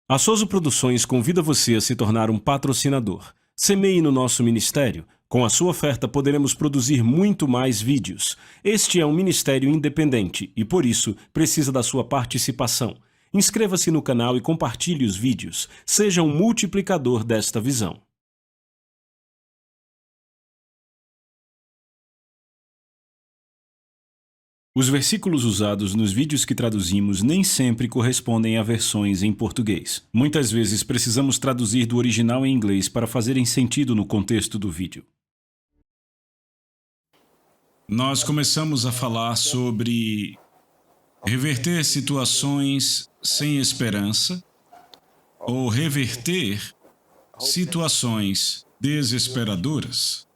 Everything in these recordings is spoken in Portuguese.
A Soso Produções convida você a se tornar um patrocinador. Semeie no nosso ministério. Com a sua oferta poderemos produzir muito mais vídeos. Este é um ministério independente e, por isso, precisa da sua participação. Inscreva-se no canal e compartilhe os vídeos. Seja um multiplicador desta visão. Os versículos usados nos vídeos que traduzimos nem sempre correspondem a versões em português. Muitas vezes precisamos traduzir do original em inglês para fazerem sentido no contexto do vídeo. Nós começamos a falar sobre reverter situações sem esperança ou reverter situações desesperadoras.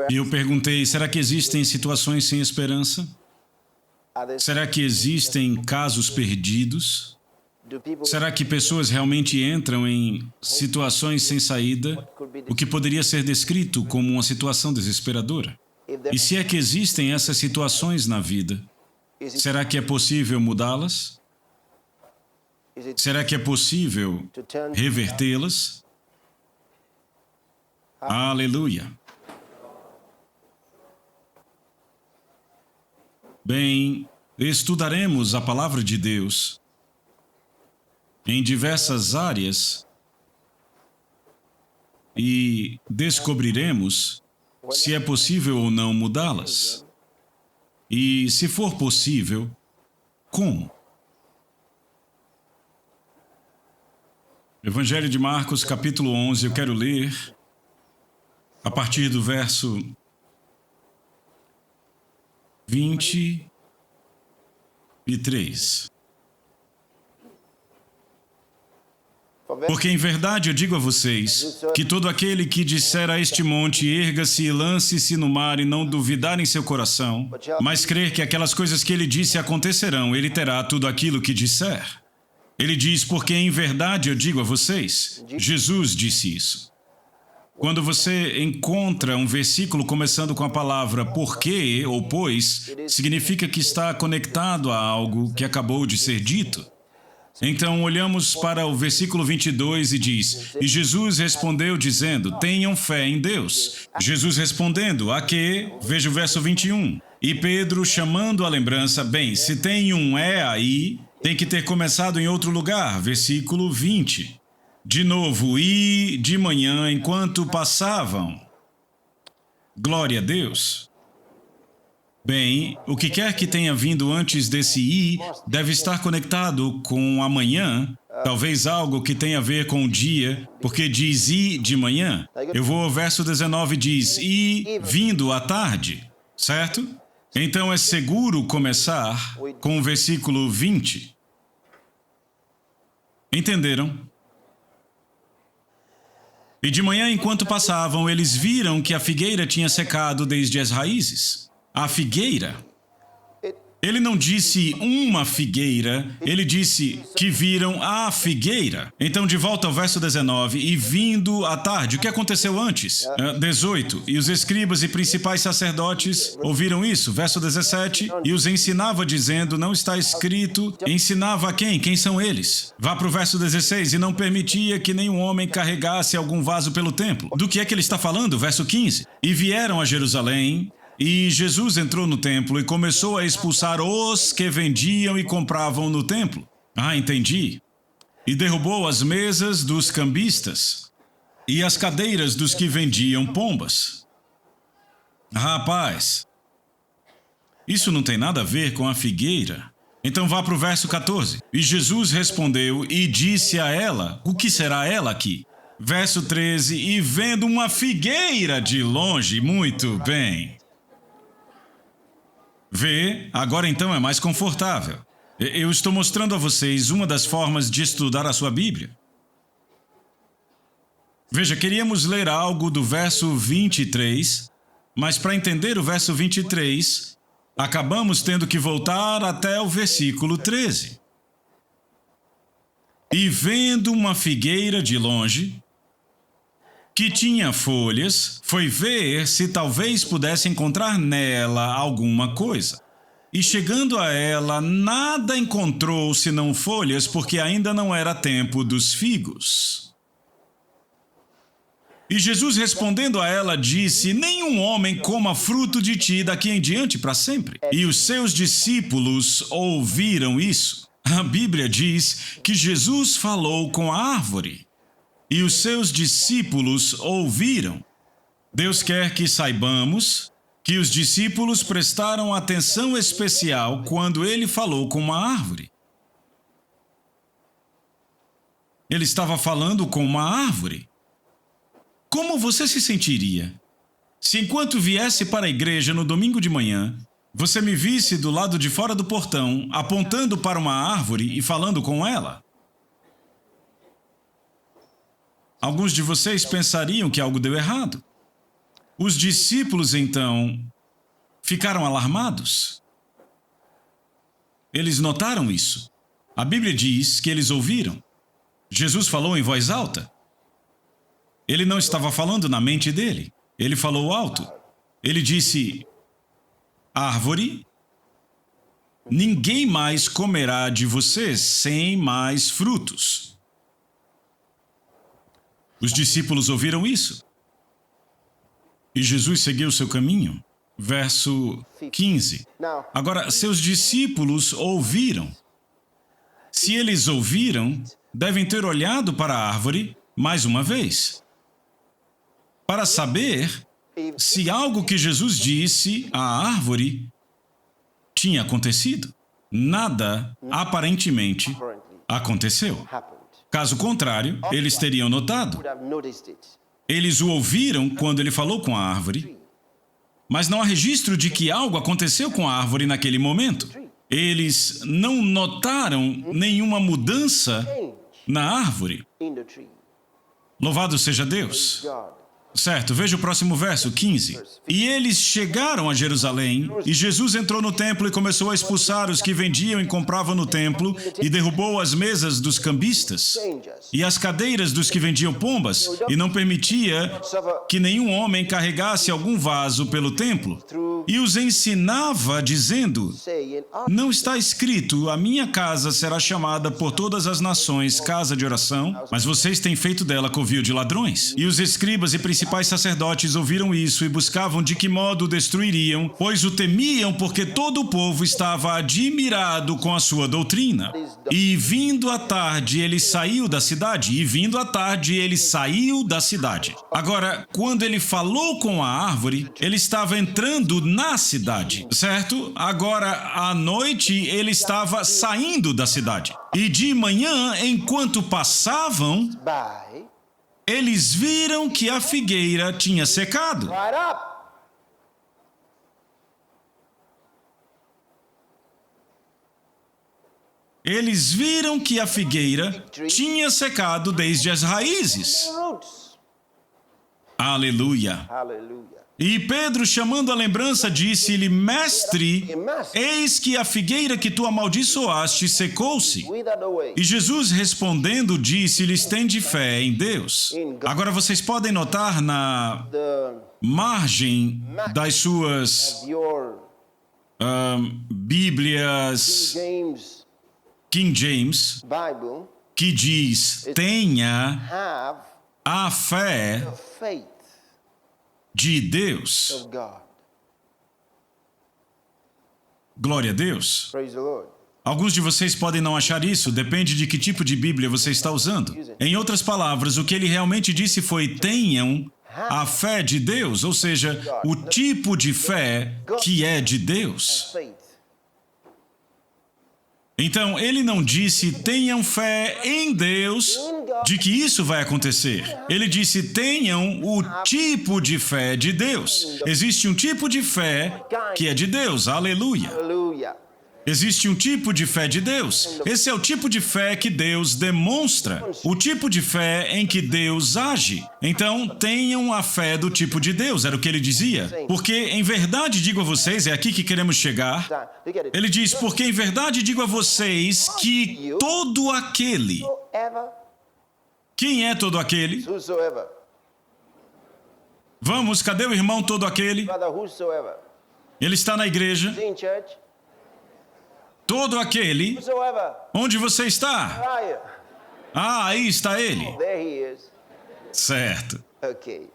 E eu perguntei, será que existem situações sem esperança? Será que existem casos perdidos? Será que pessoas realmente entram em situações sem saída, o que poderia ser descrito como uma situação desesperadora? E se é que existem essas situações na vida, será que é possível mudá-las? Será que é possível revertê-las? Aleluia! Bem, estudaremos a Palavra de Deus em diversas áreas e descobriremos se é possível ou não mudá-las. E, se for possível, como? Evangelho de Marcos, capítulo 11, eu quero ler a partir do verso 23. Porque em verdade eu digo a vocês, que todo aquele que disser a este monte, erga-se e lance-se no mar, e não duvidar em seu coração, mas crer que aquelas coisas que ele disse acontecerão, ele terá tudo aquilo que disser. Ele diz, porque em verdade eu digo a vocês. Jesus disse isso. Quando você encontra um versículo começando com a palavra porque ou pois, significa que está conectado a algo que acabou de ser dito. Então, olhamos para o versículo 22 e diz, e Jesus respondeu dizendo, tenham fé em Deus. Jesus respondendo, a quê? Veja o verso 21. E Pedro chamando a lembrança, bem, se tem um aí, tem que ter começado em outro lugar, versículo 20. De novo, e de manhã, enquanto passavam. Glória a Deus. Bem, o que quer que tenha vindo antes desse i deve estar conectado com amanhã, talvez algo que tenha a ver com o dia, porque diz e de manhã. Eu vou ao verso 19, diz e vindo à tarde, certo? Então é seguro começar com o versículo 20. Entenderam? E de manhã, enquanto passavam, eles viram que a figueira tinha secado desde as raízes. A figueira. Ele não disse uma figueira, ele disse que viram a figueira. Então, de volta ao verso 19, e vindo à tarde, o que aconteceu antes? 18, e os escribas e principais sacerdotes ouviram isso, verso 17, e os ensinava dizendo, não está escrito, ensinava a quem? Quem são eles? Vá para o verso 16, e não permitia que nenhum homem carregasse algum vaso pelo templo. Do que é que ele está falando? Verso 15, e vieram a Jerusalém, e Jesus entrou no templo e começou a expulsar os que vendiam e compravam no templo. Ah, entendi. E derrubou as mesas dos cambistas e as cadeiras dos que vendiam pombas. Rapaz, isso não tem nada a ver com a figueira. Então vá para o verso 14. E Jesus respondeu e disse a ela, o que será ela aqui? Verso 13, e vendo uma figueira de longe, muito bem. Vê, agora então é mais confortável. Eu estou mostrando a vocês uma das formas de estudar a sua Bíblia. Veja, queríamos ler algo do verso 23, mas para entender o verso 23, acabamos tendo que voltar até o versículo 13. E vendo uma figueira de longe, que tinha folhas, foi ver se talvez pudesse encontrar nela alguma coisa. E chegando a ela, nada encontrou senão folhas, porque ainda não era tempo dos figos. E Jesus respondendo a ela disse: nenhum homem coma fruto de ti daqui em diante para sempre. E os seus discípulos ouviram isso. A Bíblia diz que Jesus falou com a árvore. E os seus discípulos ouviram. Deus quer que saibamos que os discípulos prestaram atenção especial quando ele falou com uma árvore. Ele estava falando com uma árvore. Como você se sentiria se, enquanto viesse para a igreja no domingo de manhã, você me visse do lado de fora do portão, apontando para uma árvore e falando com ela? Alguns de vocês pensariam que algo deu errado. Os discípulos, então, ficaram alarmados. Eles notaram isso. A Bíblia diz que eles ouviram. Jesus falou em voz alta. Ele não estava falando na mente dele. Ele falou alto. Ele disse: árvore, ninguém mais comerá de vocês sem mais frutos. Os discípulos ouviram isso. E Jesus seguiu seu caminho. Verso 15. Agora, seus discípulos ouviram. Se eles ouviram, devem ter olhado para a árvore mais uma vez, para saber se algo que Jesus disse à árvore tinha acontecido. Nada, aparentemente, aconteceu. Caso contrário, eles teriam notado. Eles o ouviram quando ele falou com a árvore, mas não há registro de que algo aconteceu com a árvore naquele momento. Eles não notaram nenhuma mudança na árvore. Louvado seja Deus. Certo, veja o próximo verso, 15. E eles chegaram a Jerusalém, e Jesus entrou no templo e começou a expulsar os que vendiam e compravam no templo, e derrubou as mesas dos cambistas e as cadeiras dos que vendiam pombas, e não permitia que nenhum homem carregasse algum vaso pelo templo. E os ensinava, dizendo: não está escrito, a minha casa será chamada por todas as nações casa de oração, mas vocês têm feito dela covil de ladrões. E os escribas e principais sacerdotes ouviram isso e buscavam de que modo o destruiriam, pois o temiam, porque todo o povo estava admirado com a sua doutrina. E vindo à tarde, ele saiu da cidade. Agora, quando ele falou com a árvore, ele estava entrando na cidade, certo? Agora, à noite, ele estava saindo da cidade. E de manhã, enquanto passavam, eles viram que a figueira tinha secado. Eles viram que a figueira tinha secado desde as raízes. Aleluia! E Pedro, chamando a lembrança, disse-lhe: Mestre, eis que a figueira que tu amaldiçoaste secou-se. E Jesus, respondendo, disse-lhes: tende fé em Deus. Agora vocês podem notar na margem das suas Bíblias King James, que diz: tenha a fé de Deus. Glória a Deus. Alguns de vocês podem não achar isso, depende de que tipo de Bíblia você está usando. Em outras palavras, o que ele realmente disse foi: tenham a fé de Deus, ou seja, o tipo de fé que é de Deus. Então, ele não disse: tenham fé em Deus de que isso vai acontecer. Ele disse: tenham o tipo de fé de Deus. Existe um tipo de fé que é de Deus. Aleluia. Existe um tipo de fé de Deus. Esse é o tipo de fé que Deus demonstra. O tipo de fé em que Deus age. Então, tenham a fé do tipo de Deus, era o que ele dizia. Porque, em verdade, digo a vocês, é aqui que queremos chegar. Ele diz: porque, em verdade, digo a vocês que todo aquele... Quem é todo aquele? Vamos, cadê o irmão todo aquele? Ele está na igreja. todo aquele... Whosoever. Onde você Where está? are you? Ah, aí está ele. There he is. Certo. Okay.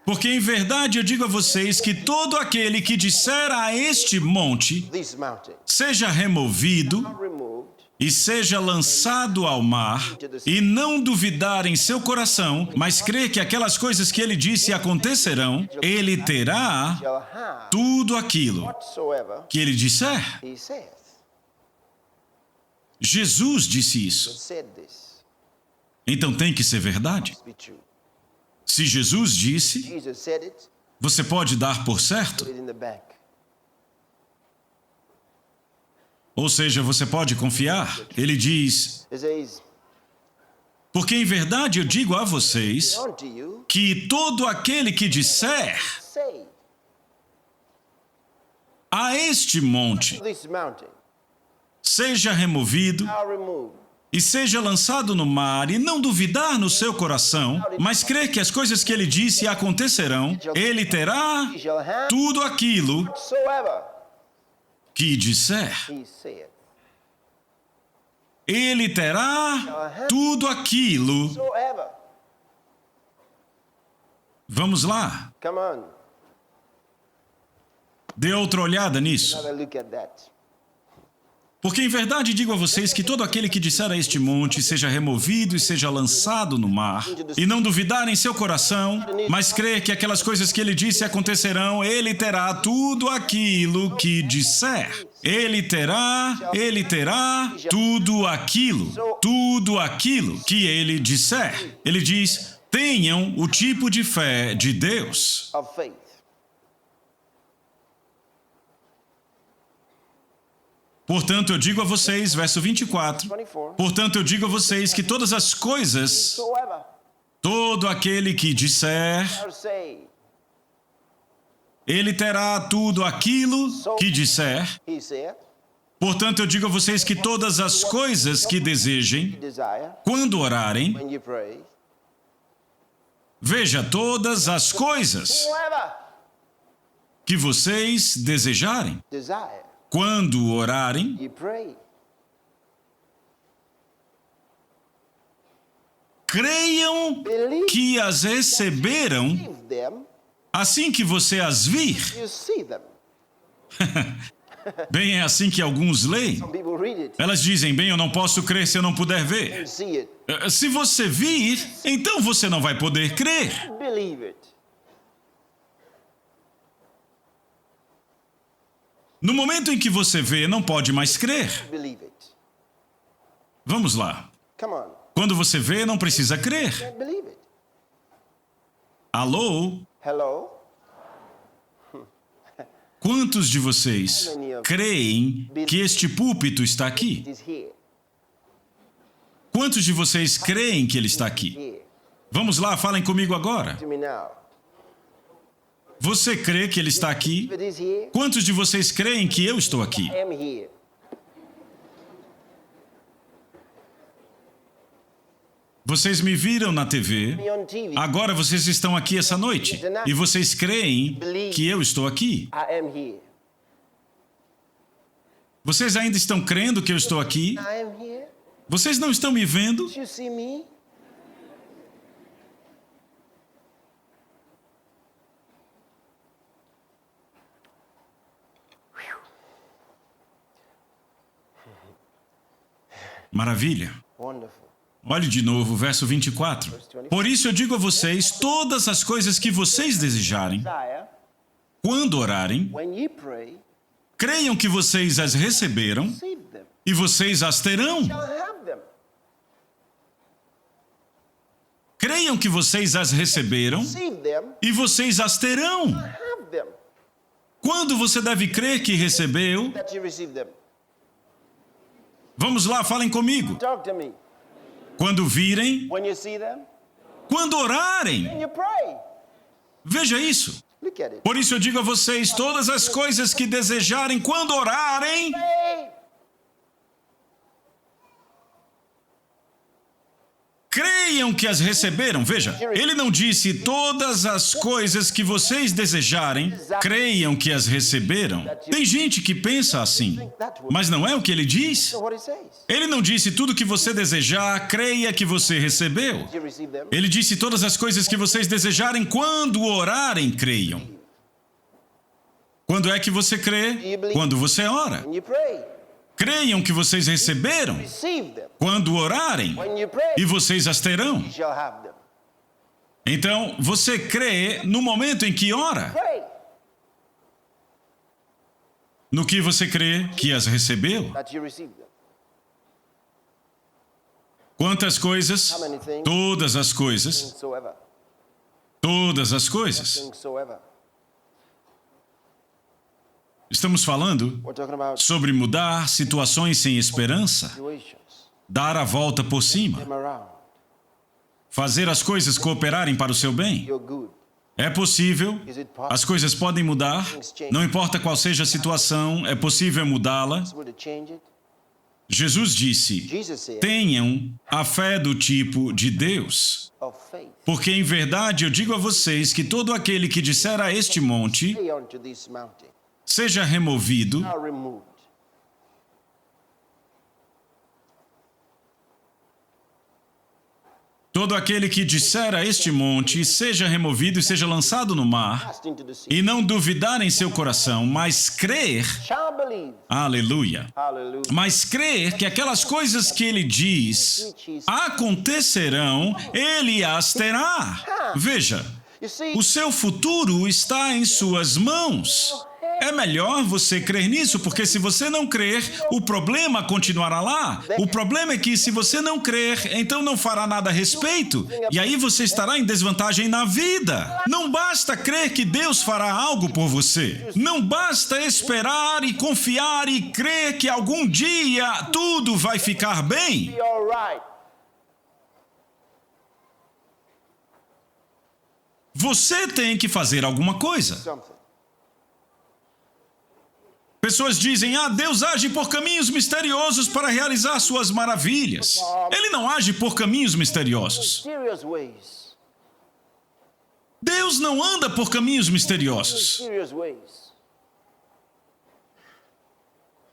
Porque em verdade eu digo a vocês que todo aquele que disser a este monte, This mountain seja removido removed, e seja lançado ao mar, e não duvidar em seu coração, mas crer que aquelas coisas que ele disse acontecerão, ele terá shall have tudo aquilo whatsoever que ele disser. he saith. Jesus disse He isso. said this. Então tem que ser verdade. Must be true. Se Jesus disse, Jesus said it, você pode dar por certo. put it in the bank. Ou seja, você pode confiar. Ele diz, It says, porque em verdade eu digo a vocês unto you, que todo aquele que disser say, a este monte, this mountain, seja removido now removed, e seja lançado no mar, e não duvidar no seu coração, mas crer que as coisas que ele disse acontecerão, ele terá he shall have tudo aquilo whatsoever que disser. he saith. Ele terá tudo aquilo. Whatsoever. Vamos lá, Come on, dê outra olhada nisso. have a look at that. Porque em verdade digo a vocês que todo aquele que disser a este monte seja removido e seja lançado no mar, e não duvidar em seu coração, mas crer que aquelas coisas que ele disse acontecerão, ele terá tudo aquilo que disser. Ele terá tudo aquilo que ele disser. Ele diz, tenham o tipo de fé de Deus. Of faith. Portanto, eu digo a vocês, verso 24, 24. portanto, eu digo a vocês que todas as coisas, Whatsoever todo aquele que disser, shall say, ele terá tudo aquilo que disser. he saith, Portanto, eu digo a vocês que todas as coisas que desejem, desire, quando orarem, when you pray, veja, todas as coisas whatever que vocês desejarem, desire, quando orarem, you pray. creiam Believe, que as receberam receive them, assim que você as vir. you see them. Bem, é assim que alguns leem. Some people read it Elas dizem, bem, eu não posso crer se eu não puder ver. and see it. Se você vir, então você não vai poder crer. Believe it. No momento em que você vê, não pode mais crer. Believe it. Vamos lá. Come on. Quando você vê, não precisa crer. Can't believe it. Alô? Hello? Quantos de vocês creem que este púlpito está aqui? It is here. Quantos de vocês creem que ele está aqui? Here. Vamos lá, falem comigo agora. To me now. Você crê que ele está aqui? If it is here, Quantos de vocês creem que eu estou aqui? I am here. Vocês me viram na TV. Me on TV. Agora vocês estão aqui essa noite. E vocês creem que eu estou aqui? I am here. Vocês ainda estão crendo que eu estou aqui? I am here. Vocês não estão me vendo? You see me? Maravilha. Wonderful. Olhe de novo o verso 24. Por isso eu digo a vocês, todas as coisas que vocês desejarem, Desire, quando orarem, when you pray, creiam que vocês as receberam receive them. e vocês as terão. Shall have them. Creiam que vocês as receberam Receive them. e vocês as terão. Have them. Quando você deve crer que recebeu? That you receive them. Vamos lá, falem comigo. Talk to me. Quando virem, When you see them, quando orarem. when you pray. Veja isso. Look at it. Por isso eu digo a vocês, todas as coisas que desejarem quando orarem, Pray. creiam que as receberam. Veja, ele não disse todas as coisas que vocês desejarem, creiam que as receberam. Tem gente que pensa assim, mas não é o que ele diz. That's what it says. Ele não disse tudo que você desejar, creia que você recebeu. Did you receive them? Ele disse todas as coisas que vocês desejarem quando orarem, creiam. Quando é que você crê? Quando você ora. When you pray, Creiam que vocês receberam receive them. quando orarem, When you pray, e vocês as terão. you shall have them. Então, você crê no momento em que ora. Pray No que você crê que as recebeu? that you receive them. Quantas coisas? How many things? Todas as coisas. Things soever. Todas as coisas. Things soever. Estamos falando We're talking about sobre mudar situações sem esperança, situations. dar a volta por cima, Them around. fazer as coisas cooperarem para o seu bem. You're good. É possível, as coisas podem mudar, não importa qual seja a situação, é possível mudá-la. Possible to change it. Jesus disse: Jesus said, tenham a fé do tipo de Deus. of faith. Porque em verdade eu digo a vocês que todo aquele que disser a este monte, Say unto this mountain, seja removido, now removed. todo aquele que disser a este monte, seja removido e seja lançado no mar, Cast into the sea. e não duvidar em seu coração, mas crer, Shall believe. aleluia, Hallelujah. mas crer que aquelas coisas que ele diz acontecerão, ele as terá. Veja, You see, o seu futuro está em suas mãos. É melhor você crer nisso, porque se você não crer, o problema continuará lá. O problema é que se você não crer, então não fará nada a respeito. E aí você estará em desvantagem na vida. Não basta crer que Deus fará algo por você. Não basta esperar e confiar e crer que algum dia tudo vai ficar bem. be all right. Você tem que fazer alguma coisa. Something. Pessoas dizem, Deus age por caminhos misteriosos para realizar suas maravilhas. Ele não age por caminhos misteriosos. Mysterious ways. Deus não anda por caminhos misteriosos. Mysterious ways.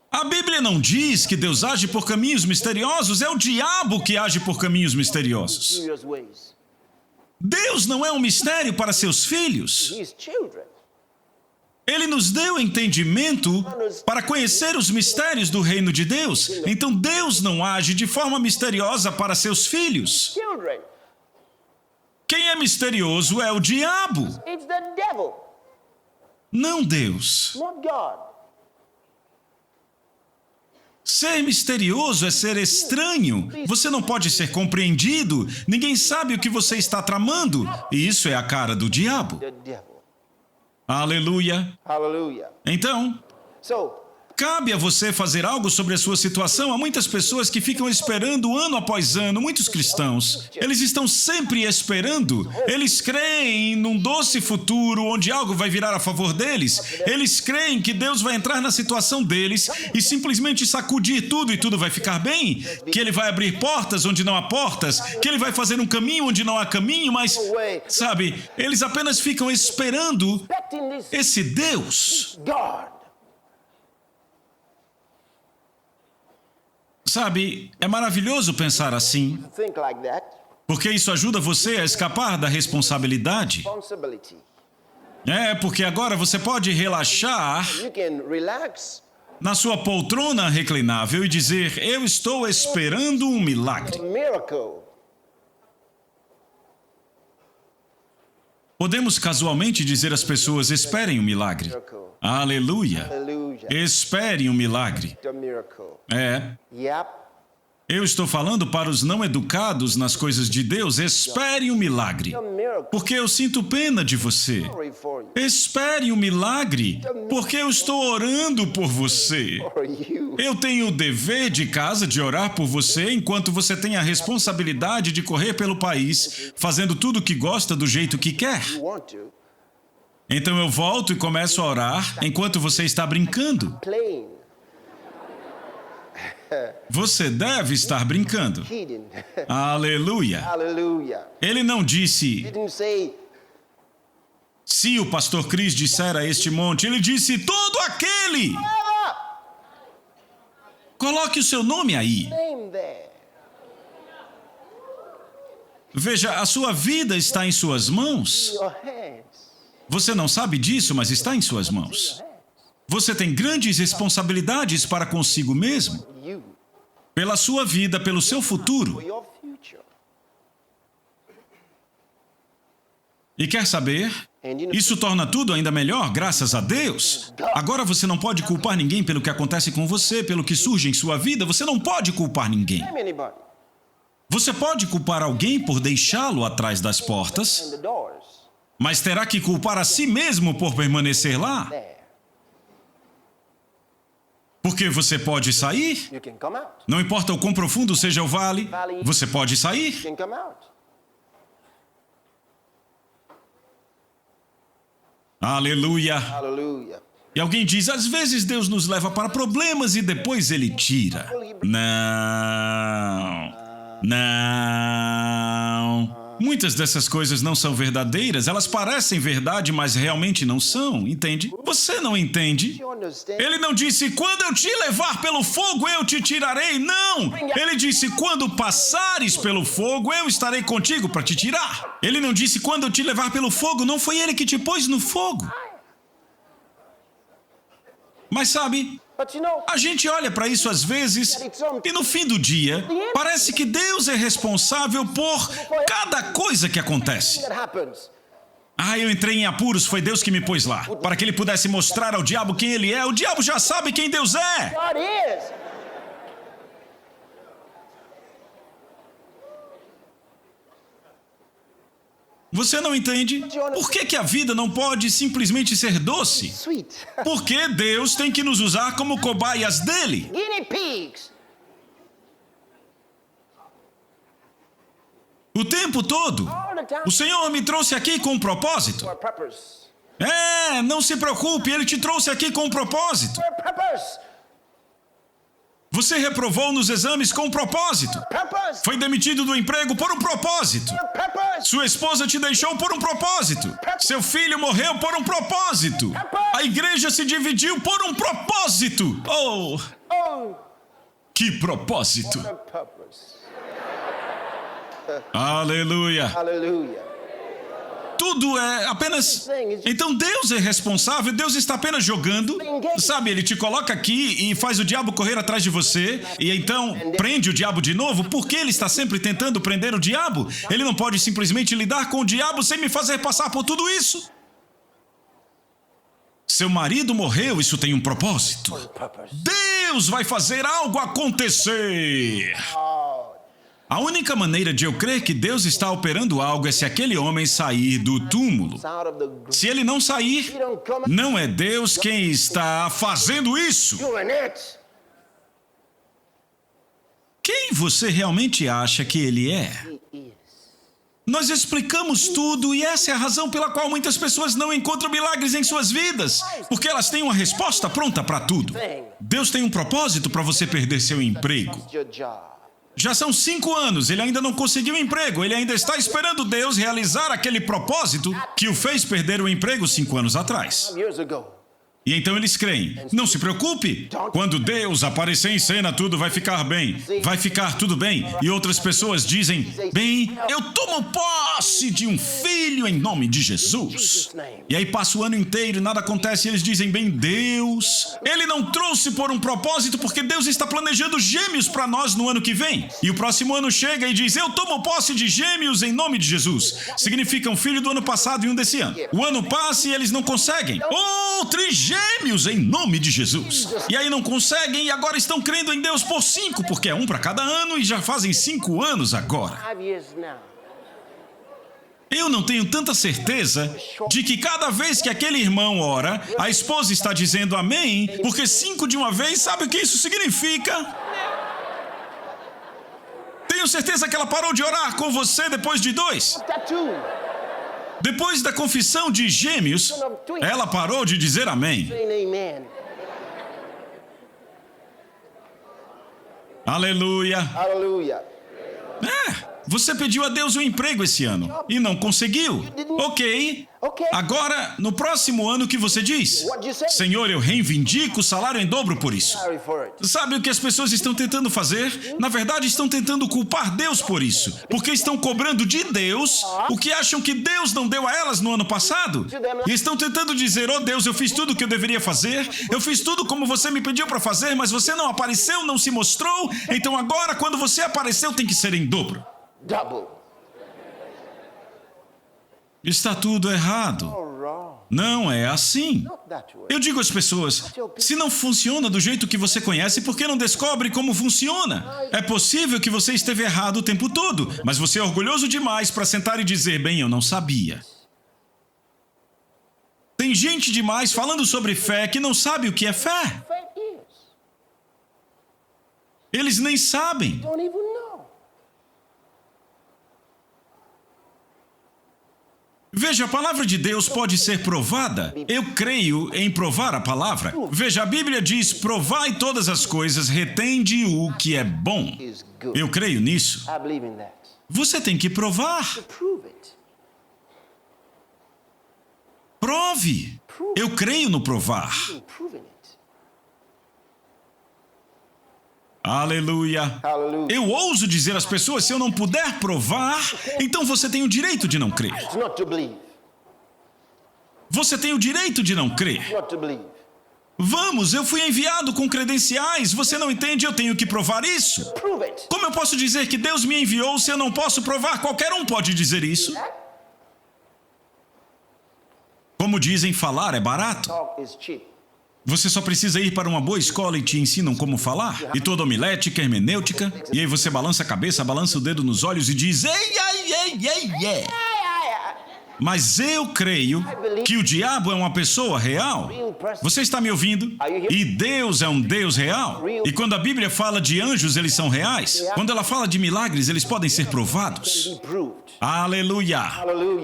A Bíblia não diz que Deus age por caminhos misteriosos, é o diabo que age por caminhos misteriosos. Mysterious ways. Deus não é um mistério para seus filhos. His children. Ele nos deu entendimento para conhecer os mistérios do reino de Deus. Então Deus não age de forma misteriosa para seus filhos. Children. Quem é misterioso é o diabo, It's the devil, não Deus. not God. Ser misterioso é ser estranho. Você não pode ser compreendido. Ninguém sabe o que você está tramando. E isso é a cara do diabo. The devil. Aleluia. Hallelujah. Então, So, cabe a você fazer algo sobre a sua situação. Há muitas pessoas que ficam esperando ano após ano, muitos cristãos. Eles estão sempre esperando. Eles creem num doce futuro onde algo vai virar a favor deles. Eles creem que Deus vai entrar na situação deles e simplesmente sacudir tudo e tudo vai ficar bem. Que Ele vai abrir portas onde não há portas. Que Ele vai fazer um caminho onde não há caminho, mas, sabe, eles apenas ficam esperando expecting this esse Deus. God. Sabe, é maravilhoso pensar assim, Think like that. porque isso ajuda você a escapar da responsabilidade. Responsibility. É, porque agora você pode relaxar You can relax. na sua poltrona reclinável e dizer, eu estou esperando um milagre. A miracle. Podemos casualmente dizer às pessoas, esperem um milagre. Aleluia. Hallelujah. Espere um milagre. The miracle. É, Yep. eu estou falando para os não educados nas coisas de Deus, espere um milagre. The miracle. Porque eu sinto pena de você. Sorry for you. Espere um milagre, porque eu estou orando por você. For you. Eu tenho o dever de casa de orar por você, enquanto você tem a responsabilidade de correr pelo país, fazendo tudo o que gosta do jeito que quer. You want to. Então eu volto e começo a orar enquanto você está brincando. Playing. Você deve estar brincando. Kidding. Aleluia. Hallelujah. Ele não disse, Didn't say, se o pastor Chris disser a este monte, ele disse, todo aquele. Coloque o seu nome aí. name there. Veja, a sua vida está em suas mãos. Your hands. Você não sabe disso, mas está em suas mãos. Você tem grandes responsabilidades para consigo mesmo, You. pela sua vida, pelo seu futuro. For your future. E quer saber? And you know, Isso torna tudo ainda melhor, graças a Deus. Agora você não pode culpar ninguém pelo que acontece com você, pelo que surge em sua vida. Você não pode culpar ninguém. blame anybody. Você pode culpar alguém por deixá-lo atrás das portas, In the doors. mas terá que culpar a si mesmo por permanecer lá. There. Porque você pode sair. You can come out. Não importa o quão profundo seja o vale, você pode You sair. can come out. Aleluia. Hallelujah. E alguém diz, às vezes Deus nos leva para problemas e depois Ele tira. Não. Não. Muitas dessas coisas não são verdadeiras, elas parecem verdade, mas realmente não são, entende? Você não entende? You understand? Ele não disse, quando eu te levar pelo fogo, eu te tirarei. Não! Ele disse, quando passares pelo fogo, eu estarei contigo para te tirar. Ele não disse, quando eu te levar pelo fogo, não foi ele que te pôs no fogo. Mas sabe, But you know, a gente olha para isso às vezes e no fim do dia, parece que Deus é responsável por cada coisa que acontece. that happens. Ah, eu entrei em apuros, foi Deus que me pôs lá. Para que ele pudesse mostrar ao diabo quem ele é. O diabo já sabe quem Deus é. God is. Você não entende? Por que que a vida não pode simplesmente ser doce? Sweet. Porque Deus tem que nos usar como cobaias dele. Guinea pigs. O tempo todo. All the time. O Senhor me trouxe aqui com um propósito. For a purpose. É, não se preocupe, Ele te trouxe aqui com um propósito. For a purpose. Você reprovou nos exames com um propósito. Purpose. Foi demitido do emprego por um propósito. For a purpose. Sua esposa te deixou por um propósito. Seu filho morreu por um propósito. A igreja se dividiu por um propósito. Oh, Oh, que propósito. for a purpose. Aleluia. Hallelujah. Tudo é apenas... Então Deus é responsável, Deus está apenas jogando. Sabe, Ele te coloca aqui e faz o diabo correr atrás de você. E então prende o diabo de novo. Por que Ele está sempre tentando prender o diabo? Ele não pode simplesmente lidar com o diabo sem me fazer passar por tudo isso. Seu marido morreu, isso tem um propósito. Purpose. Deus vai fazer algo acontecer. A única maneira de eu crer que Deus está operando algo é se aquele homem sair do túmulo. Out of the grave. Se ele não sair, não é Deus quem está fazendo isso. Doing it. Quem você realmente acha que ele é? He is. Nós explicamos tudo e essa é a razão pela qual muitas pessoas não encontram milagres em suas vidas. Porque elas têm uma resposta pronta para tudo. Deus tem um propósito para você perder seu emprego. It's your job. Já são 5 anos, ele ainda não conseguiu emprego. Ele ainda está esperando Deus realizar aquele propósito que o fez perder o emprego 5 anos atrás. Years ago. E então eles creem. Não se preocupe. Quando Deus aparecer em cena, tudo vai ficar bem. Vai ficar tudo bem. E outras pessoas dizem, bem, eu tomo posse de um filho em nome de Jesus. E aí passa o ano inteiro e nada acontece. E eles dizem, bem, Deus, Ele não trouxe por um propósito porque Deus está planejando gêmeos para nós no ano que vem. E o próximo ano chega e diz, eu tomo posse de gêmeos em nome de Jesus. Significa um filho do ano passado e um desse ano. O ano passa e eles não conseguem. Trigêmeos em nome de Jesus. E aí não conseguem e agora estão crendo em Deus por 5, porque é um para cada ano e já fazem 5 anos agora. 5 years now. Eu não tenho tanta certeza de que cada vez que aquele irmão ora, a esposa está dizendo amém, porque 5 de uma vez, sabe o que isso significa? Tenho certeza que ela parou de orar com você depois de 2. Tattoo. Depois da confissão de gêmeos, ela parou de dizer amém. Saying amen. Aleluia. Hallelujah. Você pediu a Deus um emprego esse ano e não conseguiu. Ok. Agora, no próximo ano, o que você diz? Senhor, eu reivindico o salário em dobro por isso. Sorry for it. Sabe o que as pessoas estão tentando fazer? Na verdade, estão tentando culpar Deus por isso. Porque estão cobrando de Deus o que acham que Deus não deu a elas no ano passado. E estão tentando dizer, oh Deus, eu fiz tudo o que eu deveria fazer. Eu fiz tudo como você me pediu para fazer, mas você não apareceu, não se mostrou. Então agora, quando você apareceu, tem que ser em dobro. Double. Está tudo errado. All wrong. Não é assim. Not that way. Eu digo às pessoas, se não funciona do jeito que você conhece, por que não descobre como funciona? É possível que você esteve errado o tempo todo, mas você é orgulhoso demais para sentar e dizer, bem, eu não sabia. Tem gente demais falando sobre fé que não sabe o que é fé. Faith is. Eles nem sabem. Don't even know. Veja, a palavra de Deus pode ser provada. Eu creio em provar a palavra. Veja, a Bíblia diz, provai todas as coisas, retende o que é bom. Is good. Eu creio nisso. I believe in that. Você tem que provar. Prove it. Prove. Eu creio no provar. Proving it. Aleluia. Hallelujah. Eu ouso dizer às pessoas, se eu não puder provar, então você tem o direito de não crer. It's not to believe. Você tem o direito de não crer. Not to believe. Vamos, eu fui enviado com credenciais. Você não entende? Eu tenho que provar isso. Prove it. Como eu posso dizer que Deus me enviou se eu não posso provar? Qualquer um pode dizer isso. Como dizem, falar é barato. Talk is cheap. Você só precisa ir para uma boa escola e te ensinam como falar. E toda homilética, hermenêutica. E aí você balança a cabeça, balança o dedo nos olhos e diz, ei, ei, ei, ei, ei. Mas eu creio que o diabo é uma pessoa real. Você está me ouvindo? E Deus é um Deus real. E quando a Bíblia fala de anjos, eles são reais. Quando ela fala de milagres, eles podem ser provados. Be proved. Aleluia!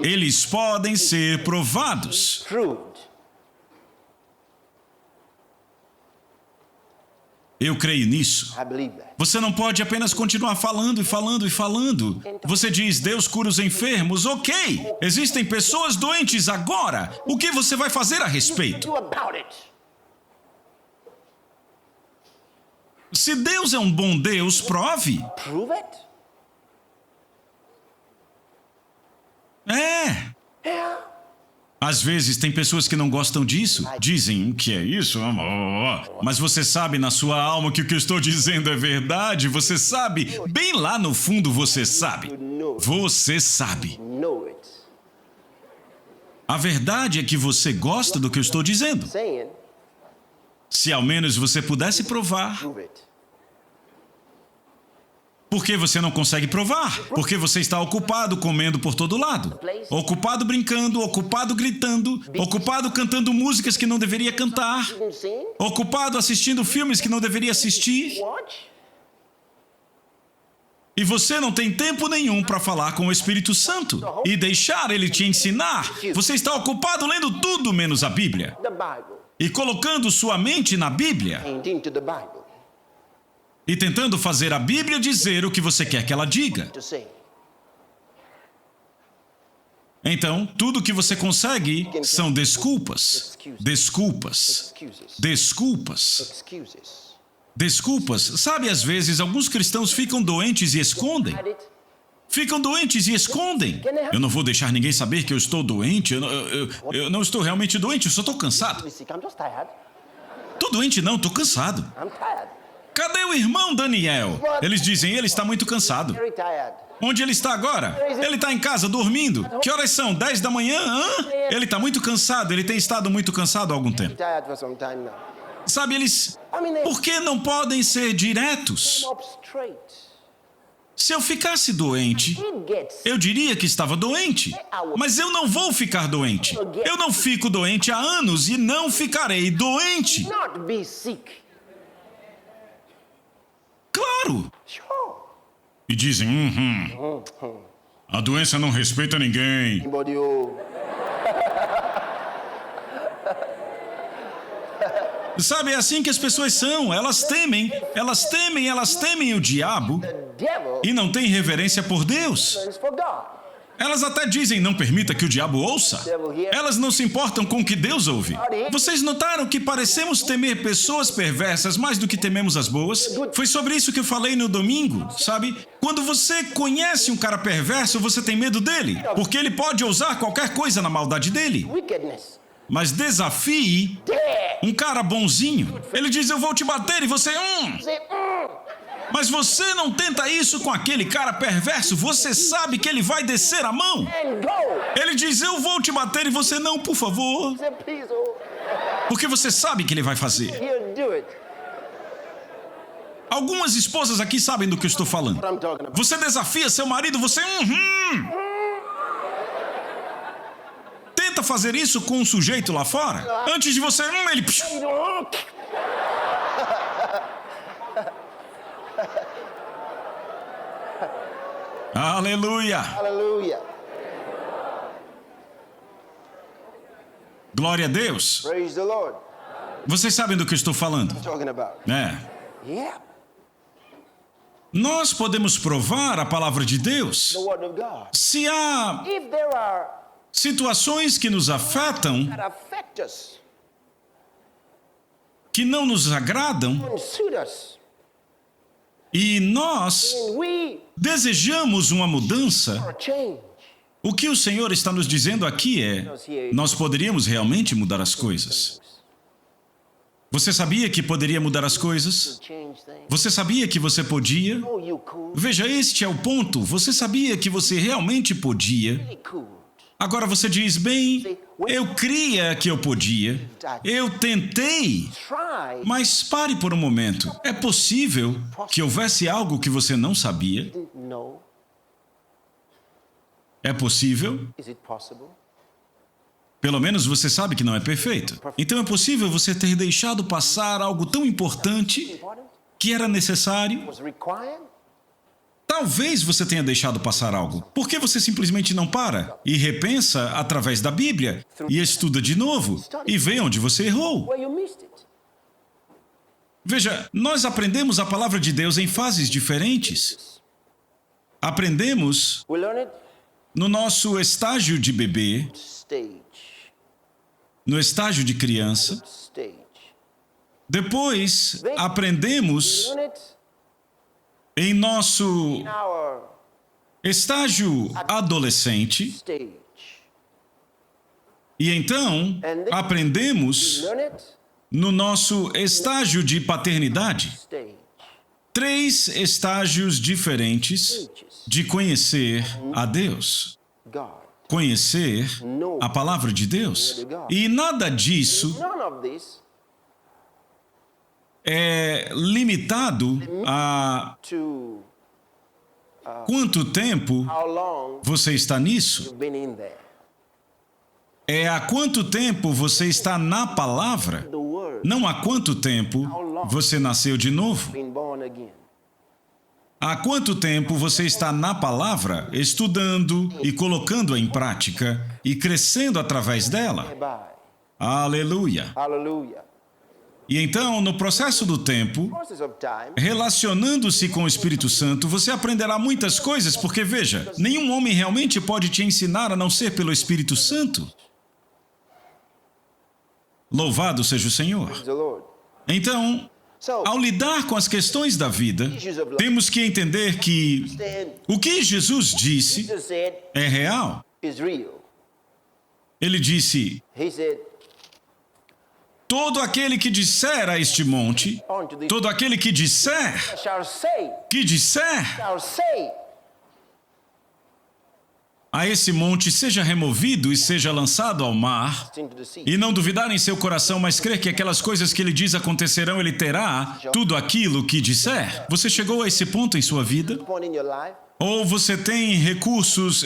Eles podem ser provados. Proved. Eu creio nisso. I believe that. Você não pode apenas continuar falando e falando e falando. Você diz, Deus cura os enfermos. Ok, existem pessoas doentes agora. O que você vai fazer a respeito? Do about it. Se Deus é um bom Deus, prove. Prove it. É. Yeah. Às vezes tem pessoas que não gostam disso. Dizem que é isso. Mas você sabe na sua alma que o que eu estou dizendo é verdade. Você sabe. Bem lá no fundo você sabe. Você sabe. Know it. A verdade é que você gosta do que eu estou dizendo. Saying, Se ao menos você pudesse provar. prove it. Por que você não consegue provar? Porque você está ocupado comendo por todo lado. Ocupado brincando, ocupado gritando, ocupado cantando músicas que não deveria cantar, Didn't sing? ocupado assistindo filmes que não deveria assistir. Watch? E você não tem tempo nenhum para falar com o Espírito Santo e deixar ele te ensinar. Você está ocupado lendo tudo menos a Bíblia The Bible. e colocando sua mente na Bíblia Ain't into the Bible e tentando fazer a Bíblia dizer o que você quer que ela diga. to say. Então, tudo que você consegue são desculpas, desculpas, Excuses. desculpas, Excuses. desculpas. Sabe, às vezes, alguns cristãos ficam doentes e escondem. Hide it. Ficam doentes e escondem. Eu não vou deixar ninguém saber que eu estou doente. Eu não estou realmente doente, eu só estou cansado. Be sick. I'm just tired. Estou doente não, estou cansado. I'm tired. Cadê o irmão Daniel? Eles dizem, ele está muito cansado. Very tired. Onde ele está agora? Ele está em casa, dormindo. Que horas são? 10 da manhã? Hã? Ele está muito cansado, ele tem estado muito cansado há algum tempo. Tired for some time now. Sabe, eles... Por que não podem ser diretos? Up straight. Se eu ficasse doente, It gets eu diria que estava doente. Mas eu não vou ficar doente. Eu não fico doente há anos e não ficarei doente. not be sick. Claro. Sure. E dizem, a doença não respeita ninguém. Anybody who Sabe, é assim que as pessoas são. Elas temem o diabo The devil e não têm reverência por Deus. is for God. Elas até dizem, não permita que o diabo ouça. Elas não se importam com o que Deus ouve. Vocês notaram que parecemos temer pessoas perversas mais do que tememos as boas? Foi sobre isso que eu falei no domingo, sabe? Quando você conhece um cara perverso, você tem medo dele, porque ele pode ousar qualquer coisa na maldade dele. Wickedness. Mas desafie um cara bonzinho. Ele diz, eu vou te bater, e você... Say, Mas você não tenta isso com aquele cara perverso. Você sabe que ele vai descer a mão. and go. Ele diz, eu vou te bater, e você, não, por favor. Say, please, oh, Porque você sabe que ele vai fazer. he'll do it. Algumas esposas aqui sabem do que eu estou falando. What I'm talking about. Você desafia seu marido, você... Tenta fazer isso com um sujeito lá fora. Antes de você... ele... Aleluia! Hallelujah. Glória a Deus. Praise the Lord. Vocês sabem do que eu estou falando. Talking about. Yeah. Nós podemos provar a palavra de Deus The word of God. se há If there are situações que nos afetam, that affect us que não nos agradam, and suit us, e nós and we desejamos uma mudança, are change. o que o Senhor está nos dizendo aqui é: nós poderíamos realmente mudar as coisas. Você sabia que poderia mudar as coisas? Change things. Você sabia que você podia? Oh, you could. Veja, este é o ponto. Você sabia que você realmente podia? He could. Agora você diz, bem, eu cria que eu podia, eu tentei, Try. mas pare por um momento. É possível que houvesse algo que você não sabia? Didn't know. É possível? Is it possible? Pelo menos você sabe que não é perfeito. Então é possível você ter deixado passar algo tão importante Important? que era necessário? Was required? Talvez você tenha deixado passar algo. Por que você simplesmente não para e repensa através da Bíblia e estuda de novo e vê onde você errou? Well, you missed it. Veja, nós aprendemos a palavra de Deus em fases diferentes. Aprendemos We learn it no nosso estágio de bebê, stage. no estágio de criança. Stage. Depois, aprendemos Learn it em nosso in our estágio adolescente. stage. E então, aprendemos Learn it no nosso estágio de paternidade. stage. 3 estágios diferentes de conhecer a Deus. God. Conhecer a palavra de Deus. E nada disso None of this é limitado a to quanto tempo how long você está nisso. you've been in there. É há quanto tempo você está na palavra, The word não há quanto tempo você nasceu de novo. been born again. Há quanto tempo você está na palavra, estudando e colocando-a em prática e crescendo através dela? Bye. Aleluia! Hallelujah. E então, no processo do tempo, Process of time. relacionando-se com o Espírito Santo, você aprenderá muitas coisas, porque veja, nenhum homem realmente pode te ensinar a não ser pelo Espírito Santo. Louvado seja o Senhor. Praise the Lord. Então, So, ao lidar com as questões da vida, temos que entender que stand. o que Jesus disse Jesus said é real. is real. Ele disse: He said, todo aquele que disser a este monte, unto the todo aquele que disser, shall say a esse monte seja removido e seja lançado ao mar, into the sea. e não duvidar em seu coração, mas crer que aquelas coisas que ele diz acontecerão, ele terá tudo aquilo que disser. Você chegou a esse ponto em sua vida? Point in your life. Ou você tem recursos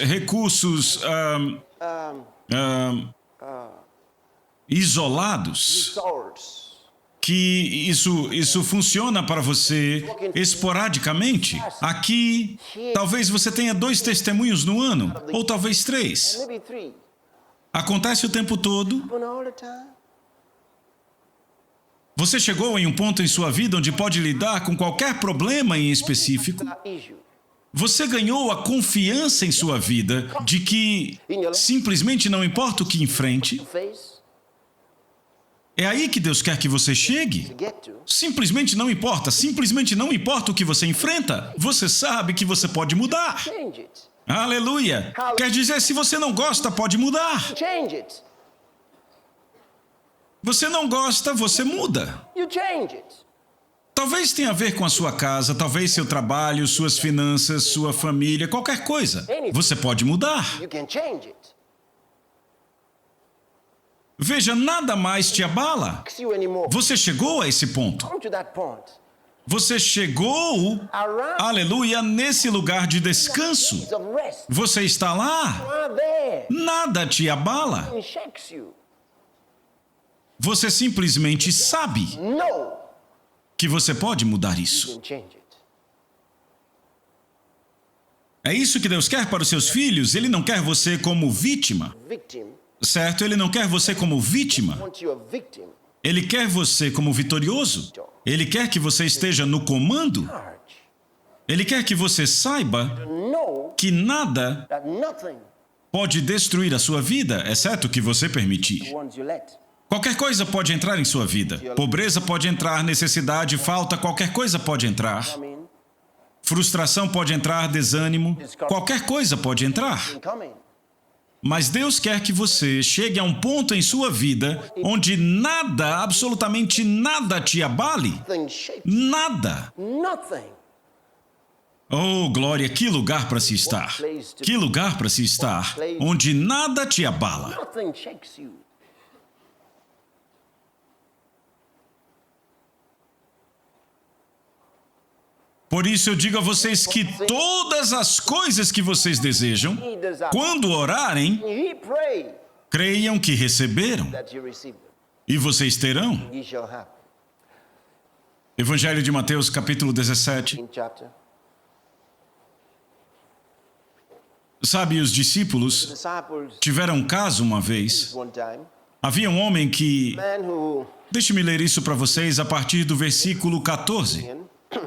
isolados, Swords. que isso funciona para você esporadicamente? Aqui, talvez você tenha 2 testemunhos no ano, ou talvez 3. Maybe 3. Acontece o tempo todo. Happen all the time. Você chegou em um ponto em sua vida onde pode lidar com qualquer problema em específico. issue. Você ganhou a confiança em sua vida de que simplesmente não importa o que enfrente. Face É aí que Deus quer que você to chegue. get to. Simplesmente não importa o que você enfrenta. Você sabe que você pode mudar. Change it. Aleluia! Quer dizer, se você não gosta, pode mudar. Change it. Você não gosta, você muda. You change it. Talvez tenha a ver com a sua casa, talvez seu trabalho, suas finanças, sua família, qualquer coisa. Você pode mudar. You can change it. Veja, nada mais te abala. Fix you anymore. Você chegou a esse ponto. Come to that point. Você chegou, Around aleluia, nesse lugar de descanso. place of rest. Você está lá. You are there. Nada te abala. Nothing shakes you. Você simplesmente sabe No. que você pode mudar You isso. can change it. É isso que Deus quer para os seus filhos. Ele não quer você como vítima, Victim. certo? Ele não quer você como vítima. Want you a victim. Ele quer você como vitorioso. Ele quer que você esteja no comando. Charge. Ele quer que você saiba Know que nada that nothing pode destruir a sua vida, exceto que você permitir. ones you let. Qualquer coisa pode entrar em sua vida. Pobreza pode entrar, necessidade, falta, qualquer coisa pode entrar. I mean, Frustração pode entrar, desânimo, qualquer coisa pode entrar. coming. Mas Deus quer que você chegue a um ponto em sua vida onde nada, absolutamente nada te abale. Nothing shakes. Nada. Nothing. Oh, glória, que lugar para se estar. Que lugar para se estar, onde nada te abala. Nothing shakes you. Por isso eu digo a vocês que todas as coisas que vocês desejam, He desires. quando orarem, Ye pray creiam que receberam that you receive them. e vocês terão. Ye shall have. Evangelho de Mateus, capítulo 17. In chapter. Sabe, os discípulos Disciples tiveram um caso uma vez. one time. Havia um homem que... Man who. Deixe-me ler isso para vocês a partir do versículo 14.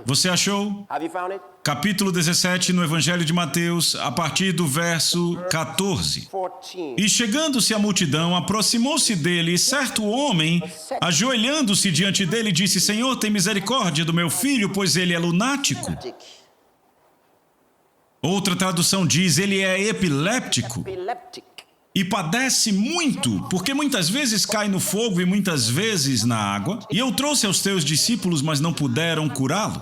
Você achou? Have you found it? Capítulo 17 no Evangelho de Mateus, a partir do verso 14. 14. E chegando-se a multidão, aproximou-se dele certo homem, ajoelhando-se diante dele, disse: Senhor, tem misericórdia do meu filho, pois ele é lunático. Outra tradução diz: ele é epiléptico Epileptic. e padece muito, porque muitas vezes cai no fogo e muitas vezes na água. E eu trouxe aos teus discípulos, mas não puderam curá-lo.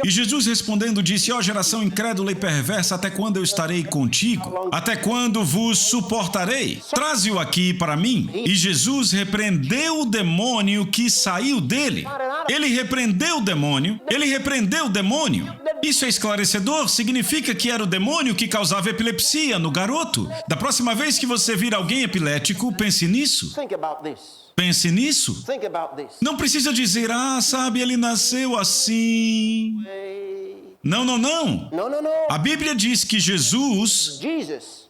E Jesus respondendo disse: ó geração incrédula e perversa, até quando eu estarei contigo? Até quando vos suportarei? Traze-o aqui para mim. E Jesus repreendeu o demônio que saiu dele. Ele repreendeu o demônio. Ele repreendeu o demônio. Isso é esclarecedor. Significa que era o demônio que causava epilepsia no garoto. Da próxima vez que você vir alguém epilético, pense nisso. Think about this. Pense nisso. Think about this. Não precisa dizer: ah, sabe, ele nasceu assim. Não, não, não. No, no, no. A Bíblia diz que Jesus Jesus,